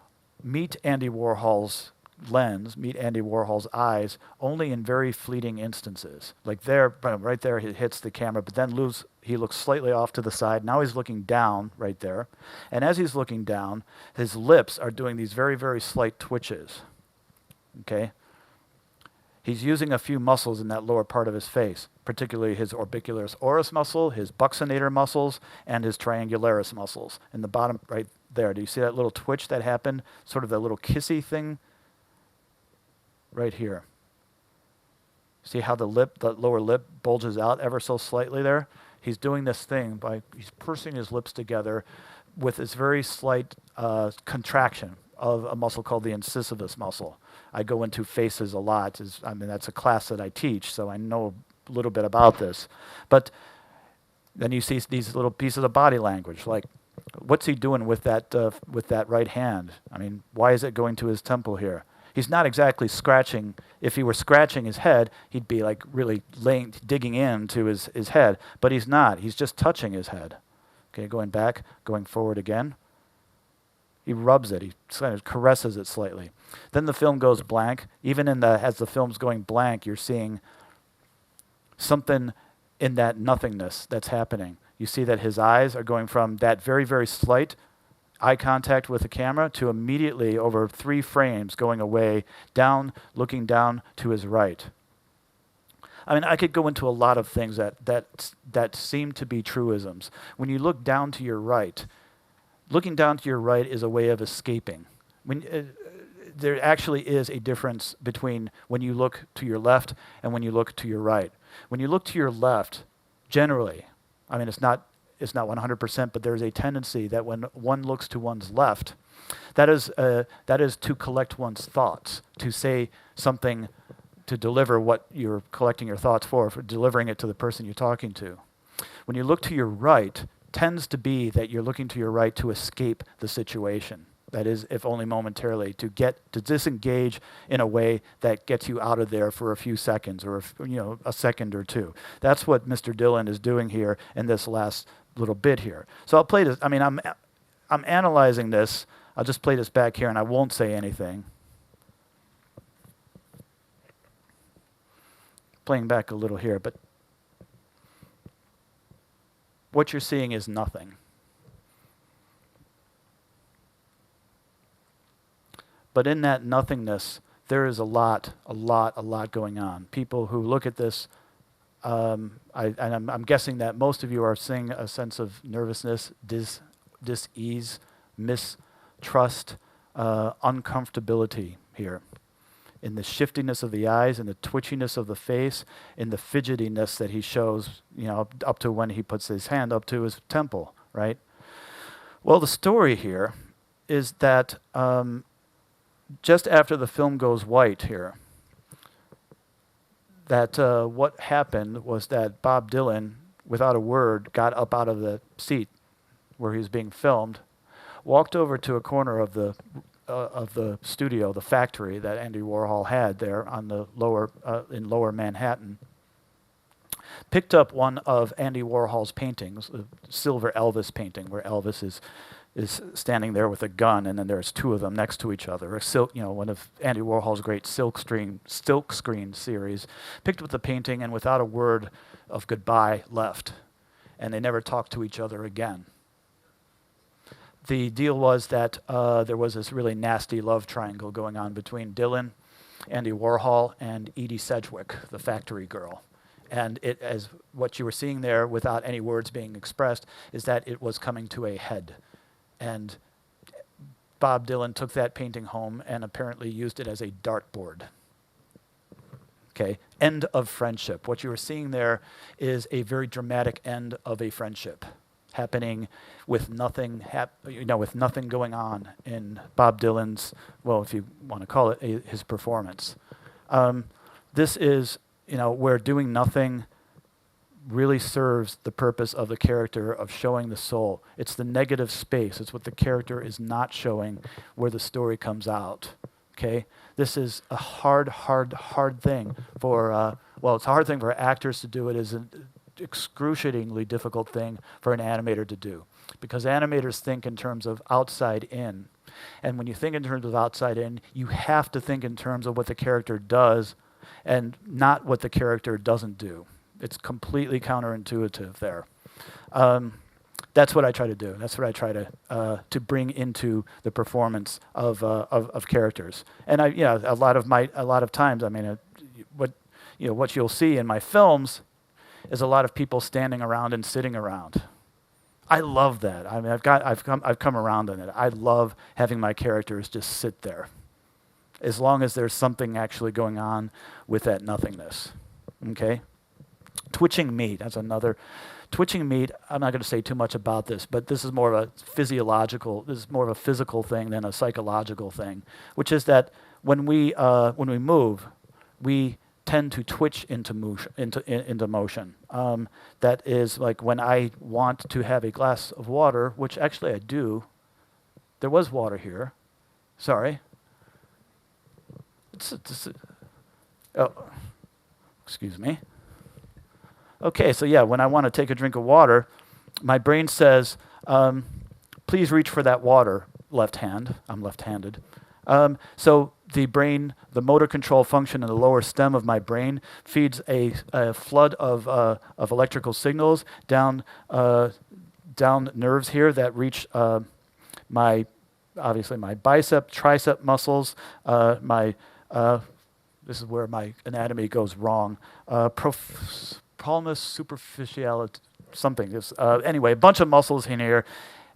meet Andy Warhol's lens, meet Andy Warhol's eyes only in very fleeting instances. Like there, right there, he hits the camera, but then he looks slightly off to the side. Now he's looking down right there. And as he's looking down, his lips are doing these very, very slight twitches. Okay? He's using a few muscles in that lower part of his face, particularly his orbicularis oris muscle, his buccinator muscles, and his triangularis muscles. In the bottom right there, do you see that little twitch that happened? Sort of that little kissy thing right here. See how the lower lip bulges out ever so slightly there? He's doing this thing he's pursing his lips together with this very slight contraction of a muscle called the incisivus muscle. I go into faces a lot. That's a class that I teach, so I know a little bit about this. But then you see these little pieces of body language, like what's he doing with that right hand? I mean, why is it going to his temple here? He's not exactly scratching. If he were scratching his head, he'd be like really digging into his head, but he's not. He's just touching his head. Okay, going back, going forward again. He rubs it. He kind of caresses it slightly. Then the film goes blank. Even as the film's going blank, you're seeing something in that nothingness that's happening. You see that his eyes are going from that very, very slight eye contact with the camera to immediately over 3 frames going away, down, looking down to his right. I mean, I could go into a lot of things that seem to be truisms. When you look down to your right, looking down to your right is a way of escaping. There actually is a difference between when you look to your left and when you look to your right. When you look to your left, generally, I mean, it's not 100%, but there's a tendency that when one looks to one's left, that is to collect one's thoughts, to say something to deliver what you're collecting your thoughts for delivering it to the person you're talking to. When you look to your right, tends to be that you're looking to your right to escape the situation. That is, if only momentarily, to disengage in a way that gets you out of there for a few seconds or a second or two. That's what Mr. Dillon is doing here in this last little bit here. So I'll play this. I mean, I'm analyzing this. I'll just play this back here, and I won't say anything. Playing back a little here, but what you're seeing is nothing. But in that nothingness, there is a lot going on. People who look at this, I'm guessing that most of you are seeing a sense of nervousness, dis-ease, mistrust, uncomfortability here. In the shiftiness of the eyes, in the twitchiness of the face, in the fidgetiness that he shows, up to when he puts his hand up to his temple, right? Well, the story here is that just after the film goes white here, that what happened was that Bob Dylan, without a word, got up out of the seat where he was being filmed, walked over to a corner of the studio, the factory that Andy Warhol had there on the in Lower Manhattan, picked up one of Andy Warhol's paintings, a silver Elvis painting, where Elvis is standing there with a gun, and then there's two of them next to each other. One of Andy Warhol's great silk screen series. Picked up the painting and without a word of goodbye left, and they never talked to each other again. The deal was that there was this really nasty love triangle going on between Dylan, Andy Warhol, and Edie Sedgwick, the factory girl. And it, as what you were seeing there, without any words being expressed, is that it was coming to a head. And Bob Dylan took that painting home and apparently used it as a dartboard. Okay, end of friendship. What you were seeing there is a very dramatic end of a friendship happening with nothing, with nothing going on in Bob Dylan's, well, if you want to call it, his performance. This is, where doing nothing really serves the purpose of the character of showing the soul. It's the negative space. It's what the character is not showing where the story comes out. Okay? This is a hard thing for, it's a hard thing for actors to do. It is an excruciatingly difficult thing for an animator to do, because animators think in terms of outside in. And when you think in terms of outside in, you have to think in terms of what the character does and not what the character doesn't do. It's completely counterintuitive there. That's what I try to do. That's what I try to bring into the performance of characters. And a lot of times, I mean, what you'll see in my films is a lot of people standing around and sitting around. I love that. I mean, I've come around on it. I love having my characters just sit there, as long as there's something actually going on with that nothingness. Okay. Twitching meat, that's another. Twitching meat, I'm not going to say too much about this, but this is more of a physical thing than a psychological thing, which is that when we move, we tend to twitch into motion. That is like when I want to have a glass of water, which actually I do. There was water here. Sorry. Excuse me. Okay, so yeah, when I want to take a drink of water, my brain says, please reach for that water, left hand. I'm left-handed. So the brain, the motor control function in the lower stem of my brain feeds a flood of electrical signals down nerves here that reach obviously my bicep, tricep muscles, this is where my anatomy goes wrong. Palmus superficialis, something. Anyway, a bunch of muscles in here,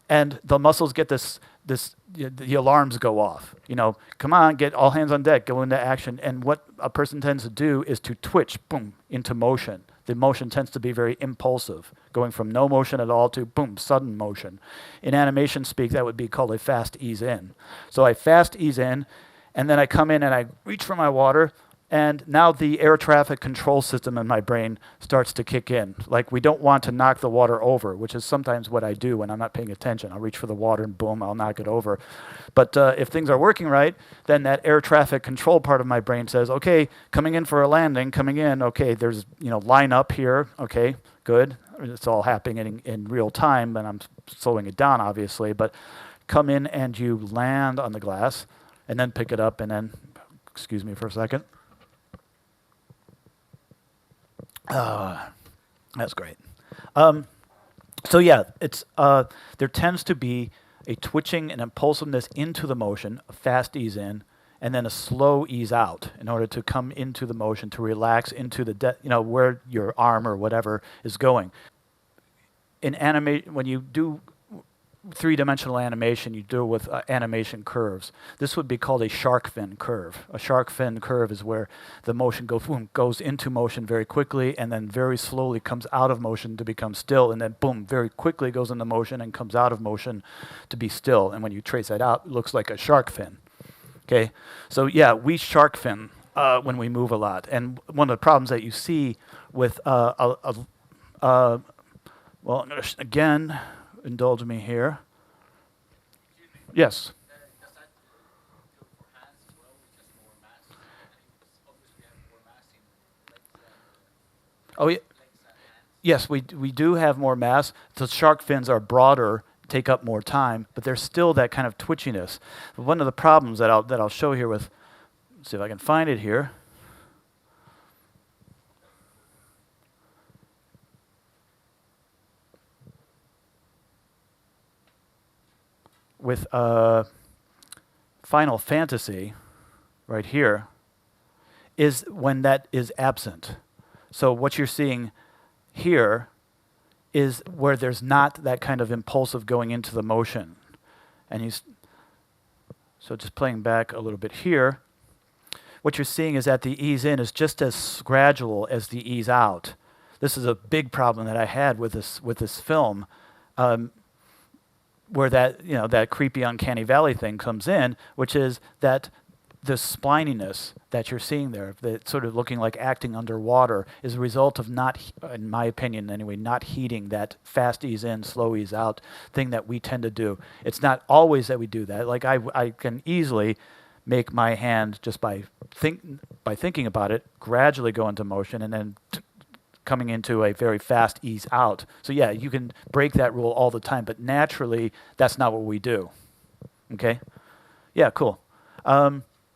and the muscles get the alarms go off. Come on, get all hands on deck, go into action. And what a person tends to do is to twitch, boom, into motion. The motion tends to be very impulsive, going from no motion at all to, boom, sudden motion. In animation speak, that would be called a fast ease in. So I fast ease in, and then I come in and I reach for my water, And now the air traffic control system in my brain starts to kick in. Like, we don't want to knock the water over, which is sometimes what I do when I'm not paying attention. I'll reach for the water and boom, I'll knock it over. But if things are working right, then that air traffic control part of my brain says, okay, coming in for a landing, coming in, okay, there's, line up here, okay, good. It's all happening in real time, and I'm slowing it down, obviously. But come in and you land on the glass, and then pick it up, and then, excuse me for a second. That's great. So yeah, it's there tends to be a twitching and impulsiveness into the motion, a fast ease in, and then a slow ease out in order to come into the motion, to relax into the where your arm or whatever is going. In when you do three-dimensional animation, you deal with animation curves. This would be called a shark fin curve. A shark fin curve is where the motion goes into motion very quickly and then very slowly comes out of motion to become still, and then boom, very quickly goes into motion and comes out of motion to be still. And when you trace that out, it looks like a shark fin. Okay, so yeah, we shark fin when we move a lot. And one of the problems that you see with well, again, indulge me here. Yes. Oh, yeah. Yes, we do have more mass. The shark fins are broader, take up more time, but there's still that kind of twitchiness. But one of the problems that I'll show here with, let's see if I can find it here. With Final Fantasy, right here, is when that is absent. So what you're seeing here is where there's not that kind of impulsive going into the motion. And so just playing back a little bit here, what you're seeing is that the ease in is just as gradual as the ease out. This is a big problem that I had with this film. Where that creepy uncanny valley thing comes in, which is that the splininess that you're seeing there, that sort of looking like acting underwater, is a result of not, in my opinion anyway, not heeding that fast ease in, slow ease out thing that we tend to do. It's not always that we do that. Like I can easily make my hand just by thinking about it gradually go into motion and then coming into a very fast ease out. So yeah, you can break that rule all the time, but naturally, that's not what we do. Okay? Yeah, cool.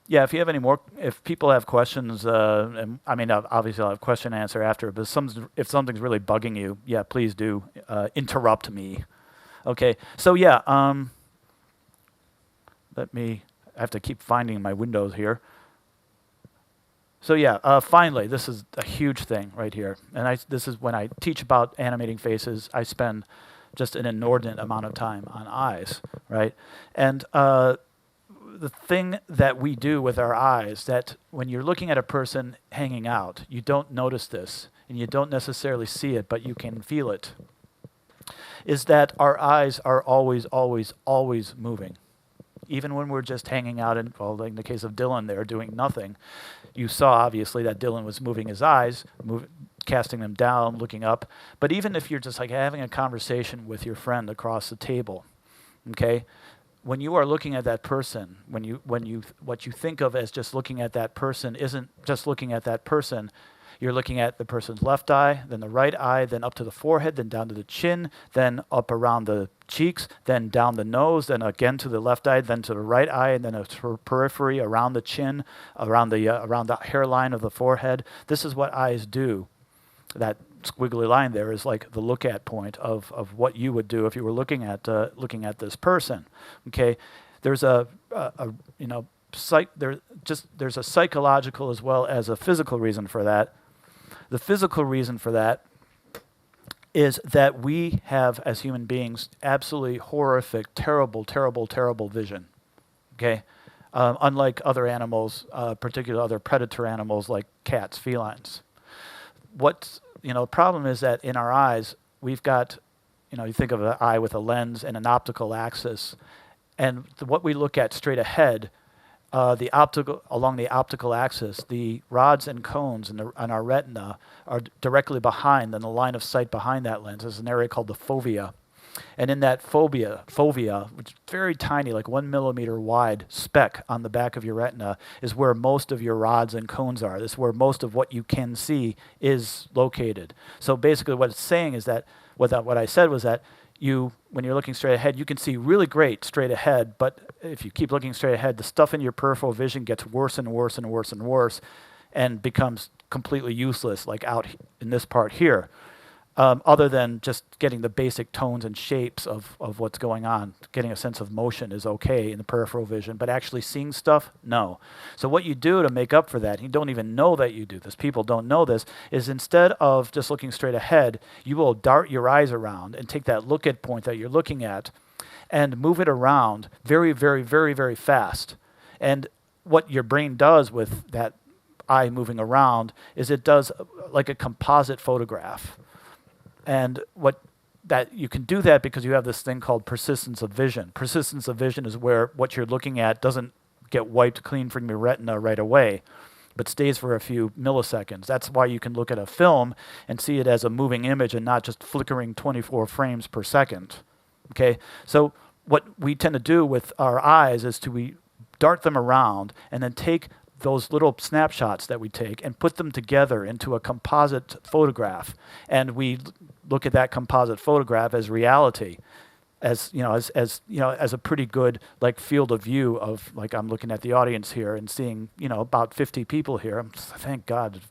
Yeah, if you have any more, if people have questions, and I mean, obviously I'll have question and answer after, but if something's really bugging you, yeah, please do interrupt me. Okay, so yeah, I have to keep finding my windows here. So yeah, finally, this is a huge thing right here. And this is when I teach about animating faces, I spend just an inordinate amount of time on eyes, right? And the thing that we do with our eyes, that when you're looking at a person hanging out, you don't notice this, and you don't necessarily see it, but you can feel it, is that our eyes are always, always, always moving. Even when we're just hanging out, in the case of Dylan there, doing nothing, you saw obviously that Dylan was moving his eyes, casting them down, looking up. But even if you're just like having a conversation with your friend across the table, okay, when you are looking at that person, what you think of as just looking at that person isn't just looking at that person. You're looking at the person's left eye, then the right eye, then up to the forehead, then down to the chin, then up around the cheeks, then down the nose, then again to the left eye, then to the right eye, and then a periphery around the chin, around the hairline of the forehead. This is what eyes do. That squiggly line there is like the look at point of what you would do if you were looking at this person. Okay, there's a psychological as well as a physical reason for that. The physical reason for that is that we have, as human beings, absolutely horrific, terrible, terrible, terrible vision. Okay, unlike other animals, particularly other predator animals like cats, felines. The problem is that in our eyes, we've got, you think of an eye with a lens and an optical axis, and what we look at straight ahead along the optical axis, the rods and cones on our retina are directly behind, in the line of sight behind that lens. There's an area called the fovea. And in that fovea, which is very tiny, like 1 millimeter wide speck on the back of your retina, is where most of your rods and cones are. This is where most of what you can see is located. So basically what it's saying is that, what I said was that when you're looking straight ahead, you can see really great straight ahead, but if you keep looking straight ahead, the stuff in your peripheral vision gets worse and worse and worse and worse and becomes completely useless, like out in this part here. Other than just getting the basic tones and shapes of what's going on. Getting a sense of motion is okay in the peripheral vision, but actually seeing stuff, no. So what you do to make up for that, you don't even know that you do this, people don't know this, is instead of just looking straight ahead, you will dart your eyes around and take that look at point that you're looking at and move it around very, very, very, very fast. And what your brain does with that eye moving around is it does like a composite photograph. And you can do that because you have this thing called persistence of vision. Persistence of vision is where what you're looking at doesn't get wiped clean from your retina right away, but stays for a few milliseconds. That's why you can look at a film and see it as a moving image and not just flickering 24 frames per second. Okay, so what we tend to do with our eyes is we dart them around and then take those little snapshots that we take and put them together into a composite photograph, and we look at that composite photograph as reality, as a pretty good like field of view of, like, I'm looking at the audience here and seeing about 50 people here. Thank God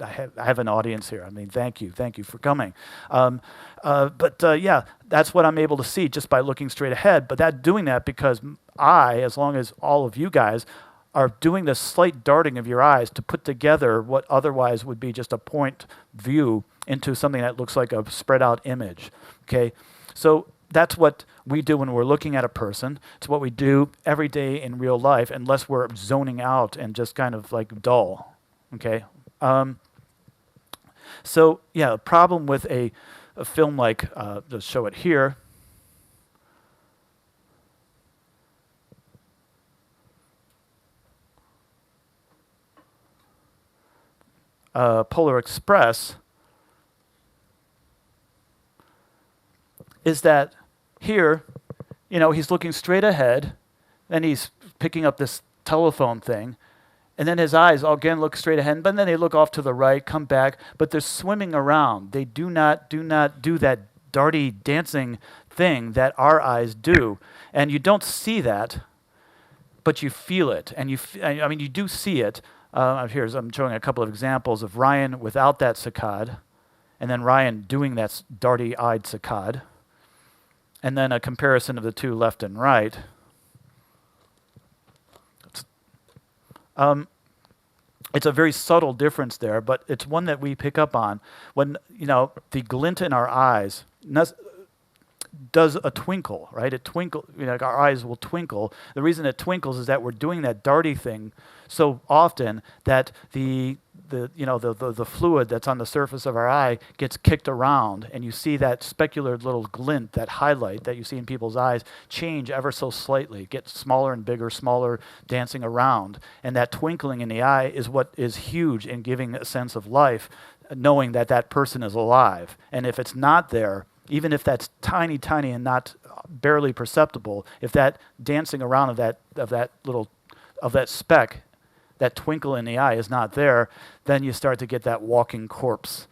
I have an audience here. I mean, thank you for coming. Yeah, that's what I'm able to see just by looking straight ahead. But doing that because as long as all of you guys are doing this slight darting of your eyes to put together what otherwise would be just a point view into something that looks like a spread out image. Okay, so that's what we do when we're looking at a person. It's what we do every day in real life, unless we're zoning out and just kind of like dull. Okay, so yeah, the problem with a film like, let's show it here. Polar Express is that here, he's looking straight ahead, then he's picking up this telephone thing, and then his eyes again look straight ahead, but then they look off to the right, come back, but they're swimming around. They do not do that darty dancing thing that our eyes do, and you don't see that, but you feel it, and you do see it. I'm showing a couple of examples of Ryan without that saccade, and then Ryan doing that darty-eyed saccade, and then a comparison of the two left and right. It's a very subtle difference there, but it's one that we pick up on when the glint in our eyes does a twinkle, right? It twinkle, our eyes will twinkle. The reason it twinkles is that we're doing that darty thing so often that the fluid that's on the surface of our eye gets kicked around, and you see that specular little glint, that highlight that you see in people's eyes change ever so slightly, get smaller and bigger, smaller, dancing around. And that twinkling in the eye is what is huge in giving a sense of life, knowing that that person is alive. And if it's not there, even if that's tiny, tiny and not barely perceptible, if that dancing around of that speck, that twinkle in the eye is not there, then you start to get that walking corpse,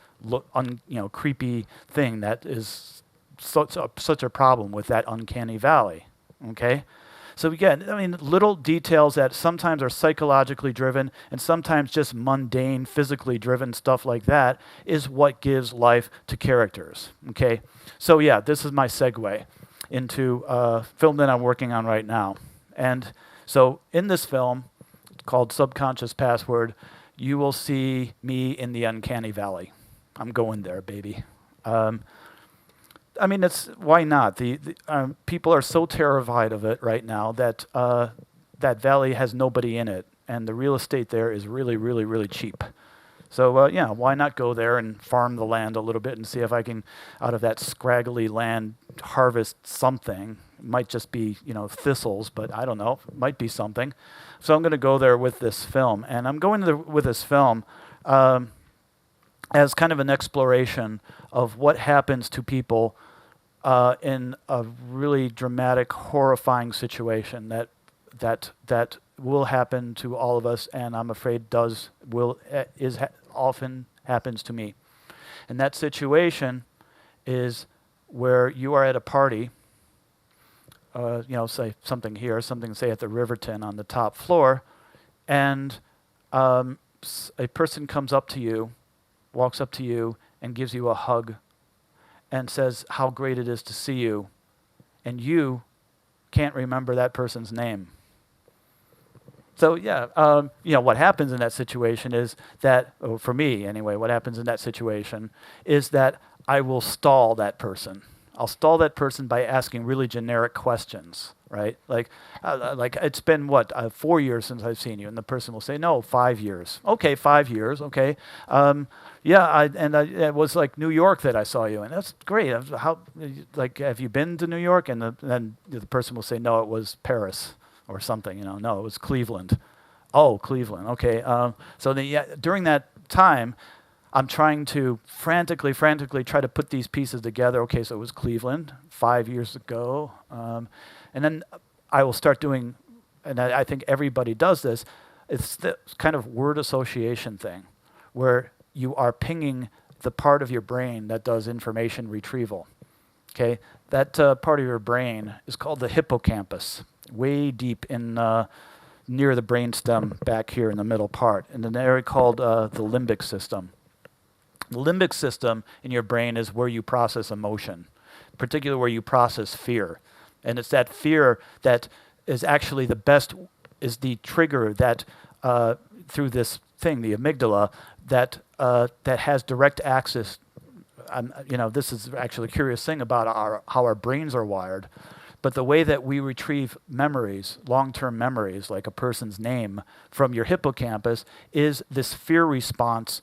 creepy thing that is such a problem with that uncanny valley. Okay, so again, little details that sometimes are psychologically driven and sometimes just mundane, physically driven stuff like that is what gives life to characters. Okay, so yeah, this is my segue into a film that I'm working on right now, and so in this film, called Subconscious Password, you will see me in the uncanny valley. I'm going there, baby. It's why not? The people are so terrified of it right now that that valley has nobody in it, and the real estate there is really, really, really cheap. So why not go there and farm the land a little bit and see if I can, out of that scraggly land, harvest something. It might just be, thistles, but I don't know. It might be something. So I'm going to go there with this film. And I'm going with this film as kind of an exploration of what happens to people in a really dramatic, horrifying situation that will happen to all of us, and I'm afraid often happens to me. And that situation is where you are at a party, say something here, something say at the Riverton on the top floor, and a person comes up to you, walks up to you, and gives you a hug and says how great it is to see you, and you can't remember that person's name. So what happens in that situation is that, for me anyway, what happens in that situation is that I will stall that person. I'll stall that person by asking really generic questions, right? Like it's been 4 years since I've seen you, and the person will say, no, 5 years. Okay, 5 years. Okay, it was like New York that I saw you, and that's great. Have you been to New York? And then the person will say, no, it was Paris or something. No, it was Cleveland. Oh, Cleveland. Okay. So during that time, I'm trying to frantically try to put these pieces together. Okay, so it was Cleveland 5 years ago. And then I will start doing, and I think everybody does this, it's the kind of word association thing where you are pinging the part of your brain that does information retrieval. Okay, that part of your brain is called the hippocampus, way deep in near the brainstem back here in the middle part, in an area called the limbic system. The limbic system in your brain is where you process emotion, particularly where you process fear. And it's that fear that is actually is the trigger that through this thing, the amygdala, that has direct access. This is actually a curious thing about how our brains are wired. But the way that we retrieve memories, long-term memories, like a person's name, from your hippocampus is this fear response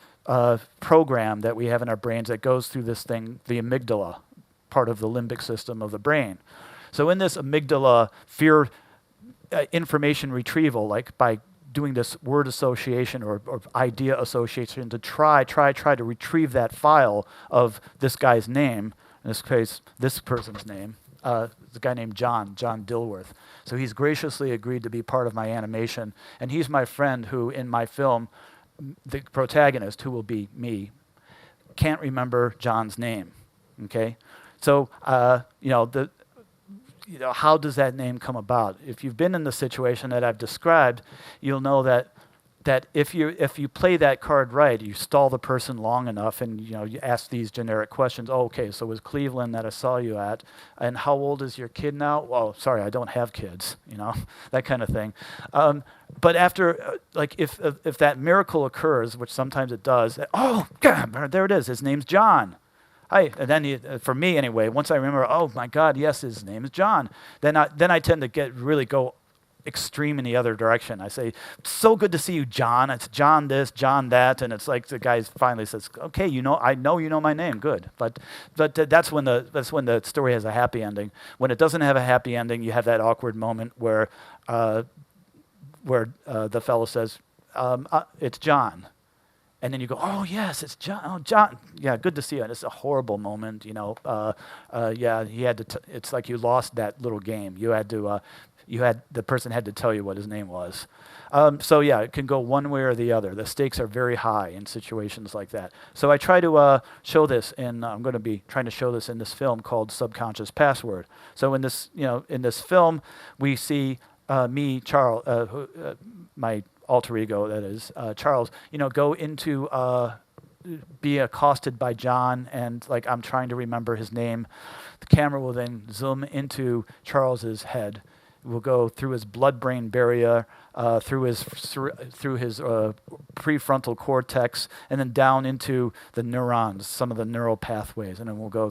program that we have in our brains that goes through this thing, the amygdala, part of the limbic system of the brain. So in this amygdala fear information retrieval, like by doing this word association or idea association to try to retrieve that file of this guy's name, in this case, this person's name, the guy named John Dilworth. So he's graciously agreed to be part of my animation, and he's my friend who, in my film, the protagonist, who will be me, can't remember John's name. Okay, so how does that name come about? If you've been in the situation that I've described, you'll know that if you play that card right, you stall the person long enough, and you ask these generic questions. Oh, okay, so it was Cleveland that I saw you at, and how old is your kid now? Well, sorry, I don't have kids. That kind of thing. But after, if that miracle occurs, which sometimes it does, oh, God, there it is. His name's John. Hi, and then for me anyway, once I remember, oh my God, yes, his name is John. Then I tend to really go extreme in the other direction. I say, so good to see you, John. It's John this, John that, and it's like the guy finally says, okay, I know you know my name, good. But that's when the story has a happy ending. When it doesn't have a happy ending, you have that awkward moment where the fellow says, it's John. And then you go, oh yes, it's John. Oh, John, yeah, good to see you. And it's a horrible moment, he had to. It's like you lost that little game. The person had to tell you what his name was. It can go one way or the other. The stakes are very high in situations like that. So I try to show this, and I'm going to be trying to show this in this film called Subconscious Password. So in this film, we see me, Charles, my alter ego, that is, Charles, go into, be accosted by John, and I'm trying to remember his name. The camera will then zoom into Charles's head. We'll go through his blood-brain barrier, through his prefrontal cortex, and then down into the neurons, some of the neural pathways, and then we'll go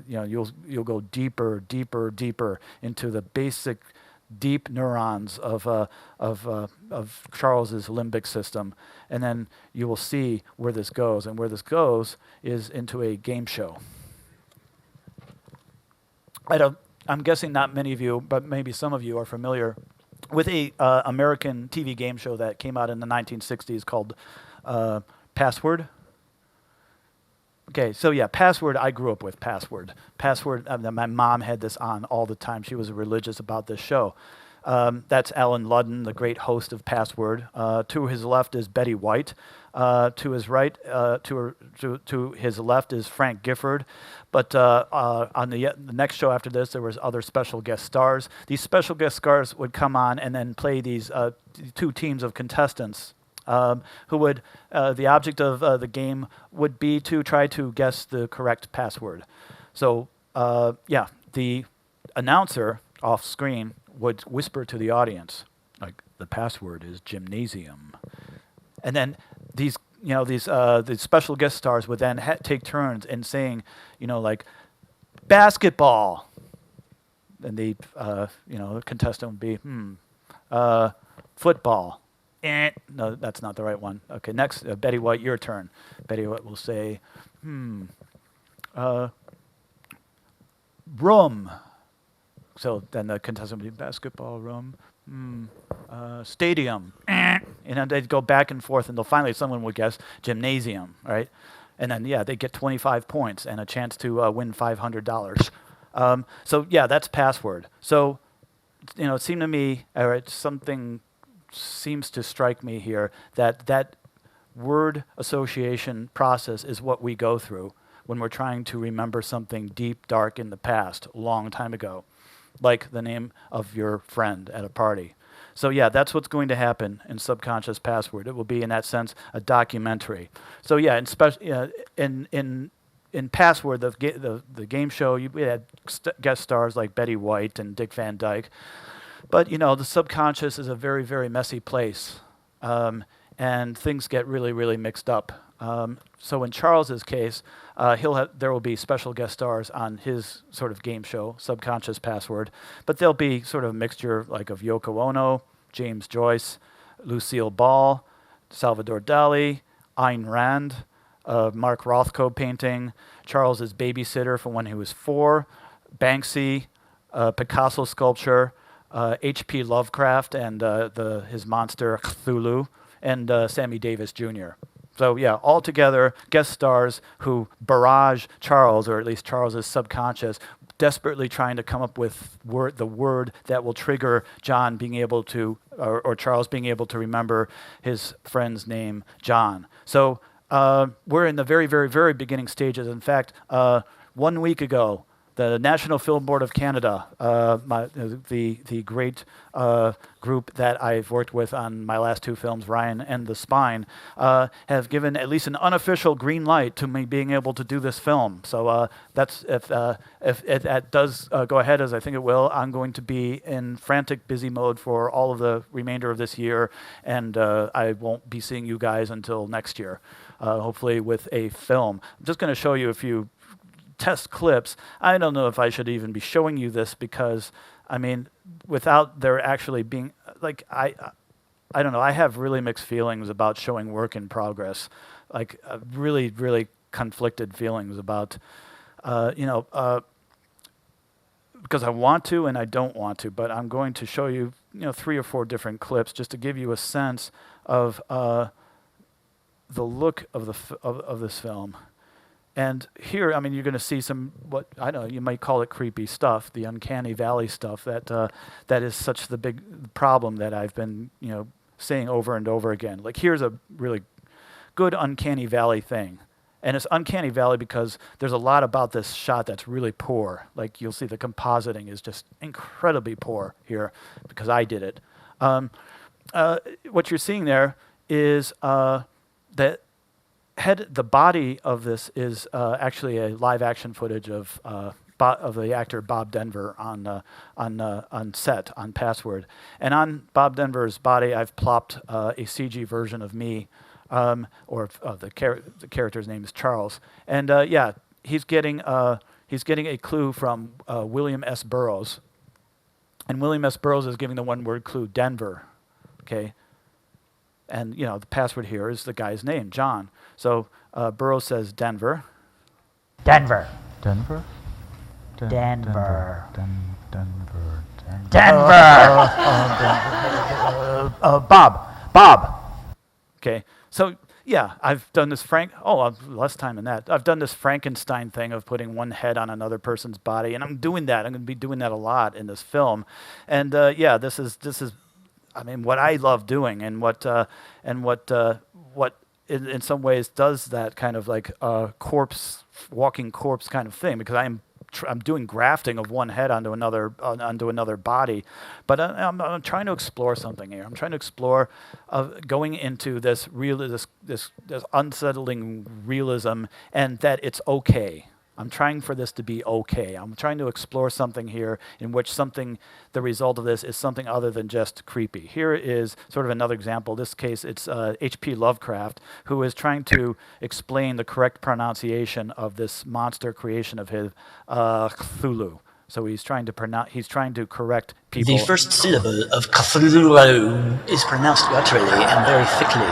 you'll go deeper into the basic deep neurons of Charles's limbic system, and then you will see where this goes. And where this goes is into a game show. I'm guessing not many of you, but maybe some of you are familiar with a American TV game show that came out in the 1960s called Password. Okay, so yeah, Password, I grew up with Password. Password, my mom had this on all the time. She was religious about this show. That's Alan Ludden, the great host of Password. To his left is Betty White. To his right, to his left is Frank Gifford. But on the next show after this, there was other special guest stars. These special guest stars would come on and then play these two teams of contestants who would, the object of the game would be to try to guess the correct password. So, yeah, the announcer off screen would whisper to the audience, like, the password is gymnasium. And then these special guest stars would then take turns in saying, like, basketball. And the contestant would be, football. No, that's not the right one. Okay, next, Betty White, your turn. Betty White will say, room. So then the contestant would be basketball, room, stadium. And then they'd go back and forth until finally someone would guess gymnasium, right? And then, yeah, they'd get 25 points and a chance to win $500. So, yeah, that's password. So, it seemed to me, or something seems to strike me here, that word association process is what we go through when we're trying to remember something deep, dark in the past, a long time ago, like the name of your friend at a party. So yeah, that's what's going to happen in Subconscious Password. It will be, in that sense, a documentary. So yeah, in Password, the game show, we had guest stars like Betty White and Dick Van Dyke. But the subconscious is a very, very messy place, and things get really, really mixed up. So in Charles's case, there will be special guest stars on his sort of game show, Subconscious Password, but there'll be sort of a mixture like of Yoko Ono, James Joyce, Lucille Ball, Salvador Dali, Ayn Rand, Mark Rothko painting, Charles's babysitter from when he was 4, Banksy, Picasso sculpture, H.P. Lovecraft and his monster Cthulhu, and Sammy Davis Jr. So yeah, all together, guest stars who barrage Charles, or at least Charles's subconscious, desperately trying to come up with the word that will trigger John being able to, or Charles being able to remember his friend's name, John. So we're in the very, very, very beginning stages. In fact, 1 week ago, the National Film Board of Canada, the great group that I've worked with on my last 2 films, Ryan and The Spine, have given at least an unofficial green light to me being able to do this film. So that's if that does go ahead, as I think it will, I'm going to be in frantic busy mode for all of the remainder of this year, and I won't be seeing you guys until next year, hopefully with a film. I'm just going to show you a few test clips. I don't know if I should even be showing you this because, I mean, without there actually being, like, I don't know, I have really mixed feelings about showing work in progress, like really, really conflicted feelings about, because I want to and I don't want to, but I'm going to show you, 3 or 4 different clips just to give you a sense of the look of this film. And here, I mean, you're going to see some, what, I don't know, you might call it creepy stuff, the uncanny valley stuff that is such the big problem that I've been, saying over and over again. Like, here's a really good uncanny valley thing. And it's uncanny valley because there's a lot about this shot that's really poor. Like, you'll see the compositing is just incredibly poor here because I did it. What you're seeing there is that the body of this is actually a live action footage of the actor Bob Denver on set on Password, and on Bob Denver's body I've plopped a CG version of me, the character's name is Charles, and yeah, he's getting a clue from William S. Burroughs, and William S. Burroughs is giving the one-word clue Denver, okay. And, the password here is the guy's name, John. So Burroughs says Denver. Denver. Denver? Denver. Denver. Denver. Bob. Okay, so yeah, I've done this less time than that. I've done this Frankenstein thing of putting one head on another person's body, and I'm doing that. I'm going to be doing that a lot in this film, and yeah, this is, I mean, what I love doing, and what in some ways does that kind of like walking corpse kind of thing, because I'm doing grafting of one head onto another body, but I'm trying to explore something here. I'm trying to explore going into this unsettling realism, and that it's okay. I'm trying for this to be okay. I'm trying to explore something here in which the result of this is something other than just creepy. Here is sort of another example. In this case, it's H.P. Lovecraft, who is trying to explain the correct pronunciation of this monster creation of his, Cthulhu. So he's trying to correct people. The first syllable of Cthulhu is pronounced gutturally and very thickly.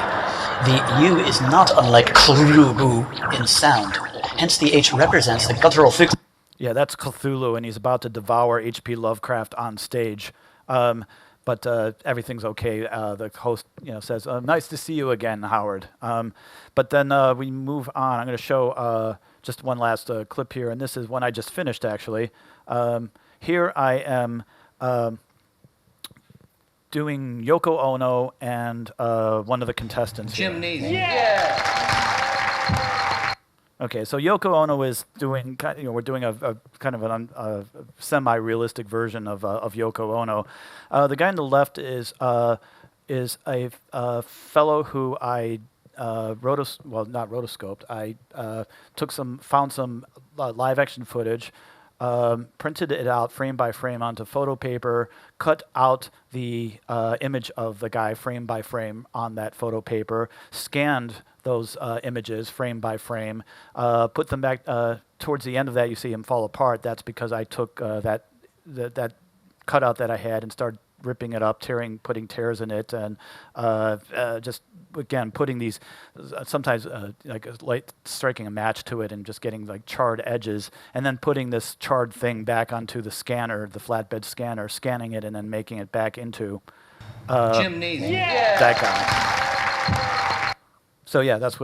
The U is not unlike Cthulhu in sound. Hence, the H represents the guttural thick. Yeah, that's Cthulhu, and he's about to devour H.P. Lovecraft on stage. But everything's okay. The host, says, "Nice to see you again, Howard." But then we move on. I'm going to show just one last clip here, and this is one I just finished, actually. Here I am doing Yoko Ono and one of the contestants. Gymnasium. Okay, so Yoko Ono is doing, we're doing a kind of a semi-realistic version of Yoko Ono. The guy on the left is a fellow who I not rotoscoped. I found some live action footage, printed it out frame by frame onto photo paper, cut out the image of the guy frame by frame on that photo paper, scanned those images frame by frame, put them back. Towards the end of that, you see him fall apart. That's because I took that cutout that I had and started ripping it up, putting tears in it, and just again putting these sometimes like a light striking a match to it and just getting like charred edges, and then putting this charred thing back onto the scanner, the flatbed scanner, scanning it, and then making it back into Gymnasium. that guy. So yeah, that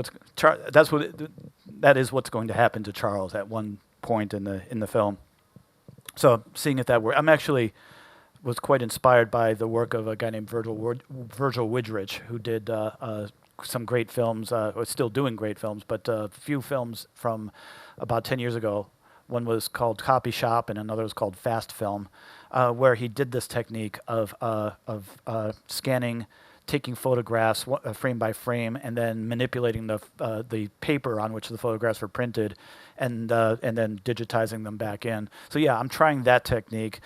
is what's going to happen to Charles at one point in the film. So seeing it that way, I'm actually was quite inspired by the work of a guy named Virgil Widrich, who did some great films, or still doing great films, but a few films from about 10 years ago. One was called Copy Shop, and another was called Fast Film, where he did this technique of scanning, taking photographs frame by frame, and then manipulating the paper on which the photographs were printed, and then digitizing them back in. So yeah, I'm trying that technique,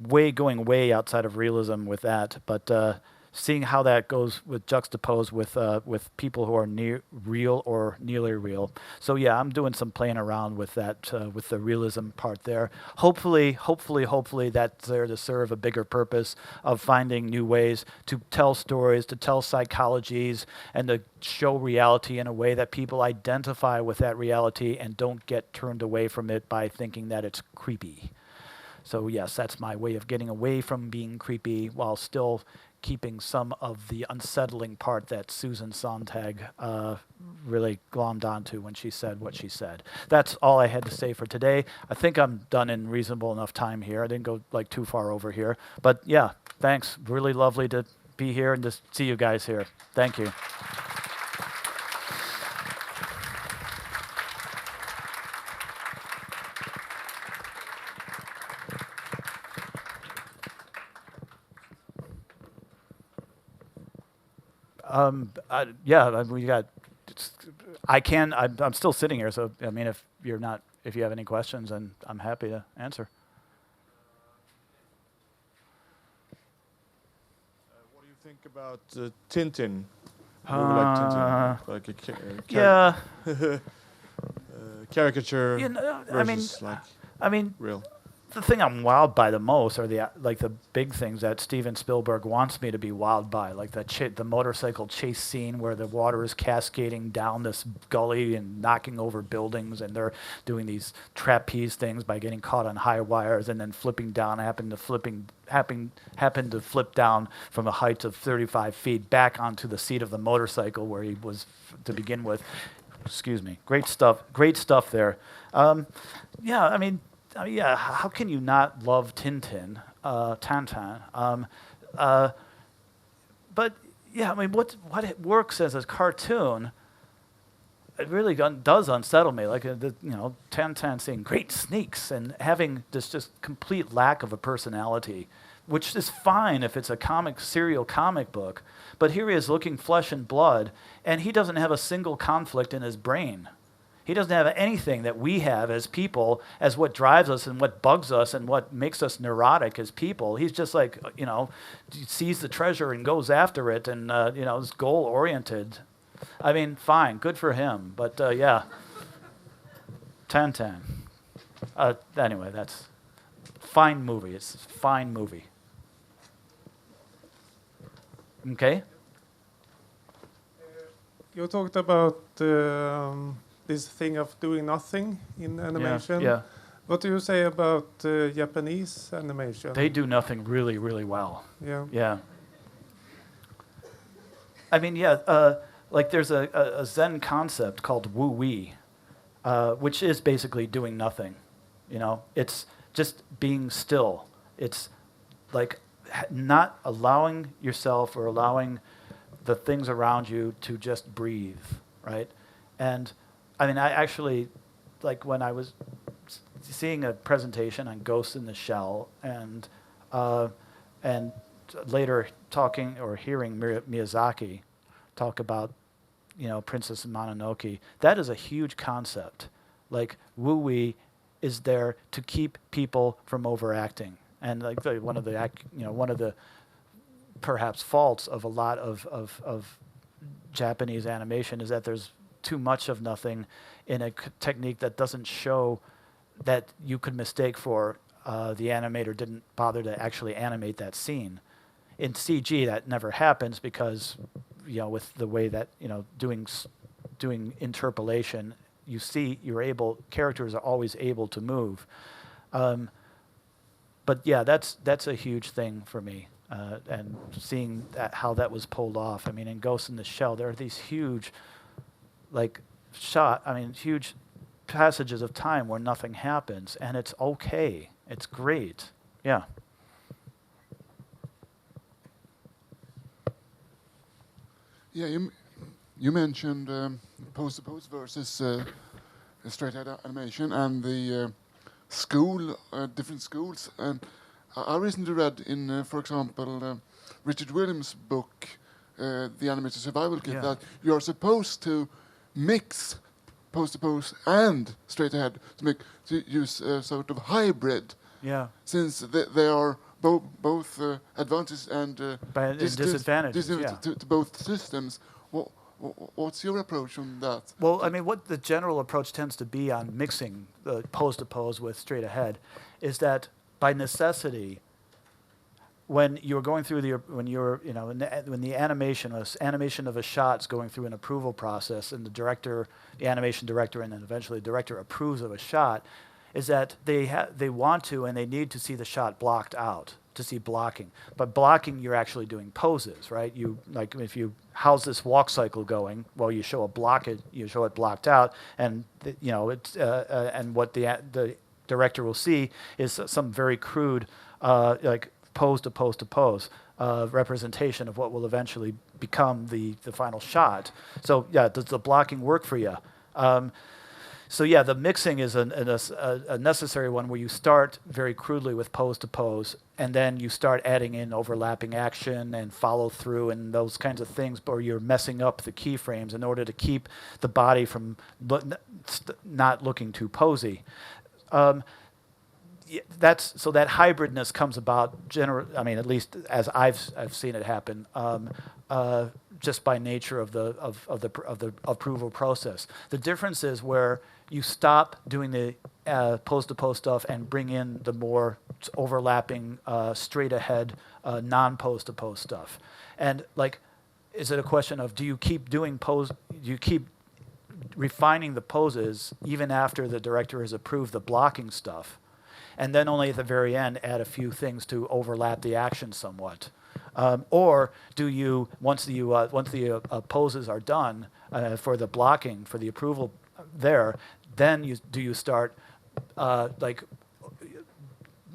going way outside of realism with that, but seeing how that goes juxtaposed with people who are real or nearly real. So yeah, I'm doing some playing around with that, with the realism part there. Hopefully that's there to serve a bigger purpose of finding new ways to tell stories, to tell psychologies, and to show reality in a way that people identify with that reality and don't get turned away from it by thinking that it's creepy. So yes, that's my way of getting away from being creepy while still keeping some of the unsettling part that Susan Sontag really glommed onto when she said what she said. That's all I had to say for today. I think I'm done in reasonable enough time here. I didn't go like too far over here. But yeah, thanks. Really lovely to be here and to see you guys here. Thank you. We got. I'm still sitting here, so I mean, if you have any questions, then I'm happy to answer. What do you think about Tintin? Like Tintin, like a caricature versus real. the thing I'm wowed by the most are the big things that Steven Spielberg wants me to be wowed by, like the motorcycle chase scene where the water is cascading down this gully and knocking over buildings, and they're doing these trapeze things by getting caught on high wires and then flipping down, happen to flip down from a height of 35 feet back onto the seat of the motorcycle where he was to begin with. Excuse me. Great stuff there. Yeah, I mean, how can you not love Tintin? But yeah, I mean, what it works as a cartoon, it really does unsettle me. Like Tintin seeing great sneaks and having this just complete lack of a personality, which is fine if it's a serial comic book. But here he is looking flesh and blood, and he doesn't have a single conflict in his brain. He doesn't have anything that we have as people, as what drives us and what bugs us and what makes us neurotic as people. He's just like, sees the treasure and goes after it and, is goal-oriented. I mean, fine, good for him. But, yeah, Tintin. Anyway, that's fine movie. It's a fine movie. Okay? You talked about this thing of doing nothing in animation. Yeah. What do you say about Japanese animation? They do nothing really, really well. Yeah. Yeah. I mean, yeah, like there's a Zen concept called Wu Wei, which is basically doing nothing. It's just being still. It's like not allowing yourself or allowing the things around you to just breathe, right? And I mean, I actually, like when I was seeing a presentation on Ghost in the Shell and later talking or hearing Miyazaki talk about, Princess Mononoke, that is a huge concept. Like Wu Wei is there to keep people from overacting. And like one of the perhaps faults of a lot of Japanese animation is that there's too much of nothing in a technique that doesn't show that you could mistake for the animator didn't bother to actually animate that scene. In CG, that never happens because, with the way that, doing interpolation, characters are always able to move. But yeah, that's a huge thing for me. And seeing how that was pulled off. I mean, in Ghost in the Shell, there are these huge huge passages of time where nothing happens, and it's okay. It's great. Yeah. Yeah, you mentioned pose-to-pose versus straight-ahead animation and the different schools. And I recently read in, for example, Richard Williams' book, The Animated Survival Kit, that you are supposed to mix pose-to-pose and straight-ahead to use a sort of hybrid. Yeah. Since they are both advantages and disadvantages to both systems. What's your approach on that? Well, I mean, what the general approach tends to be on mixing the pose-to-pose with straight-ahead is that by necessity, when you're going through when the animation of a shot's going through an approval process, and the animation director, and then eventually the director approves of a shot, is that they want to and they need to see the shot blocked out, to see blocking. But blocking, you're actually doing poses, right? If how's this walk cycle going? Well, you show it blocked out, and and what the director will see is some very crude pose to pose to pose representation of what will eventually become the final shot. So yeah, does the blocking work for you? So yeah, the mixing is a necessary one where you start very crudely with pose to pose, and then you start adding in overlapping action and follow through and those kinds of things, or you're messing up the keyframes in order to keep the body from not looking too posy. So that hybridness comes about at least as I've seen it happen, just by nature of the approval process. The difference is where you stop doing the pose-to-pose stuff and bring in the more overlapping, straight-ahead, non-pose-to-pose stuff. And like, is it a question of do you keep doing pose? Do you keep refining the poses even after the director has approved the blocking stuff, and then only at the very end add a few things to overlap the action somewhat? Or do you, once the poses are done for the blocking, for the approval there, then do you start like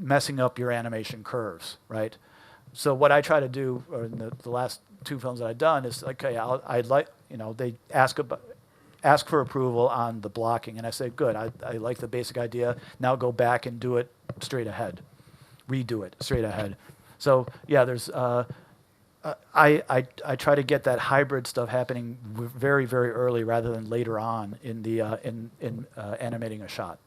messing up your animation curves, right? So what I try to do, or in the last 2 films that I've done, is okay, I'd like, they ask for approval on the blocking, and I say, good, I like the basic idea. Now go back and do it straight ahead, redo it straight ahead. So yeah, there's I try to get that hybrid stuff happening very, very early rather than later on in the animating a shot.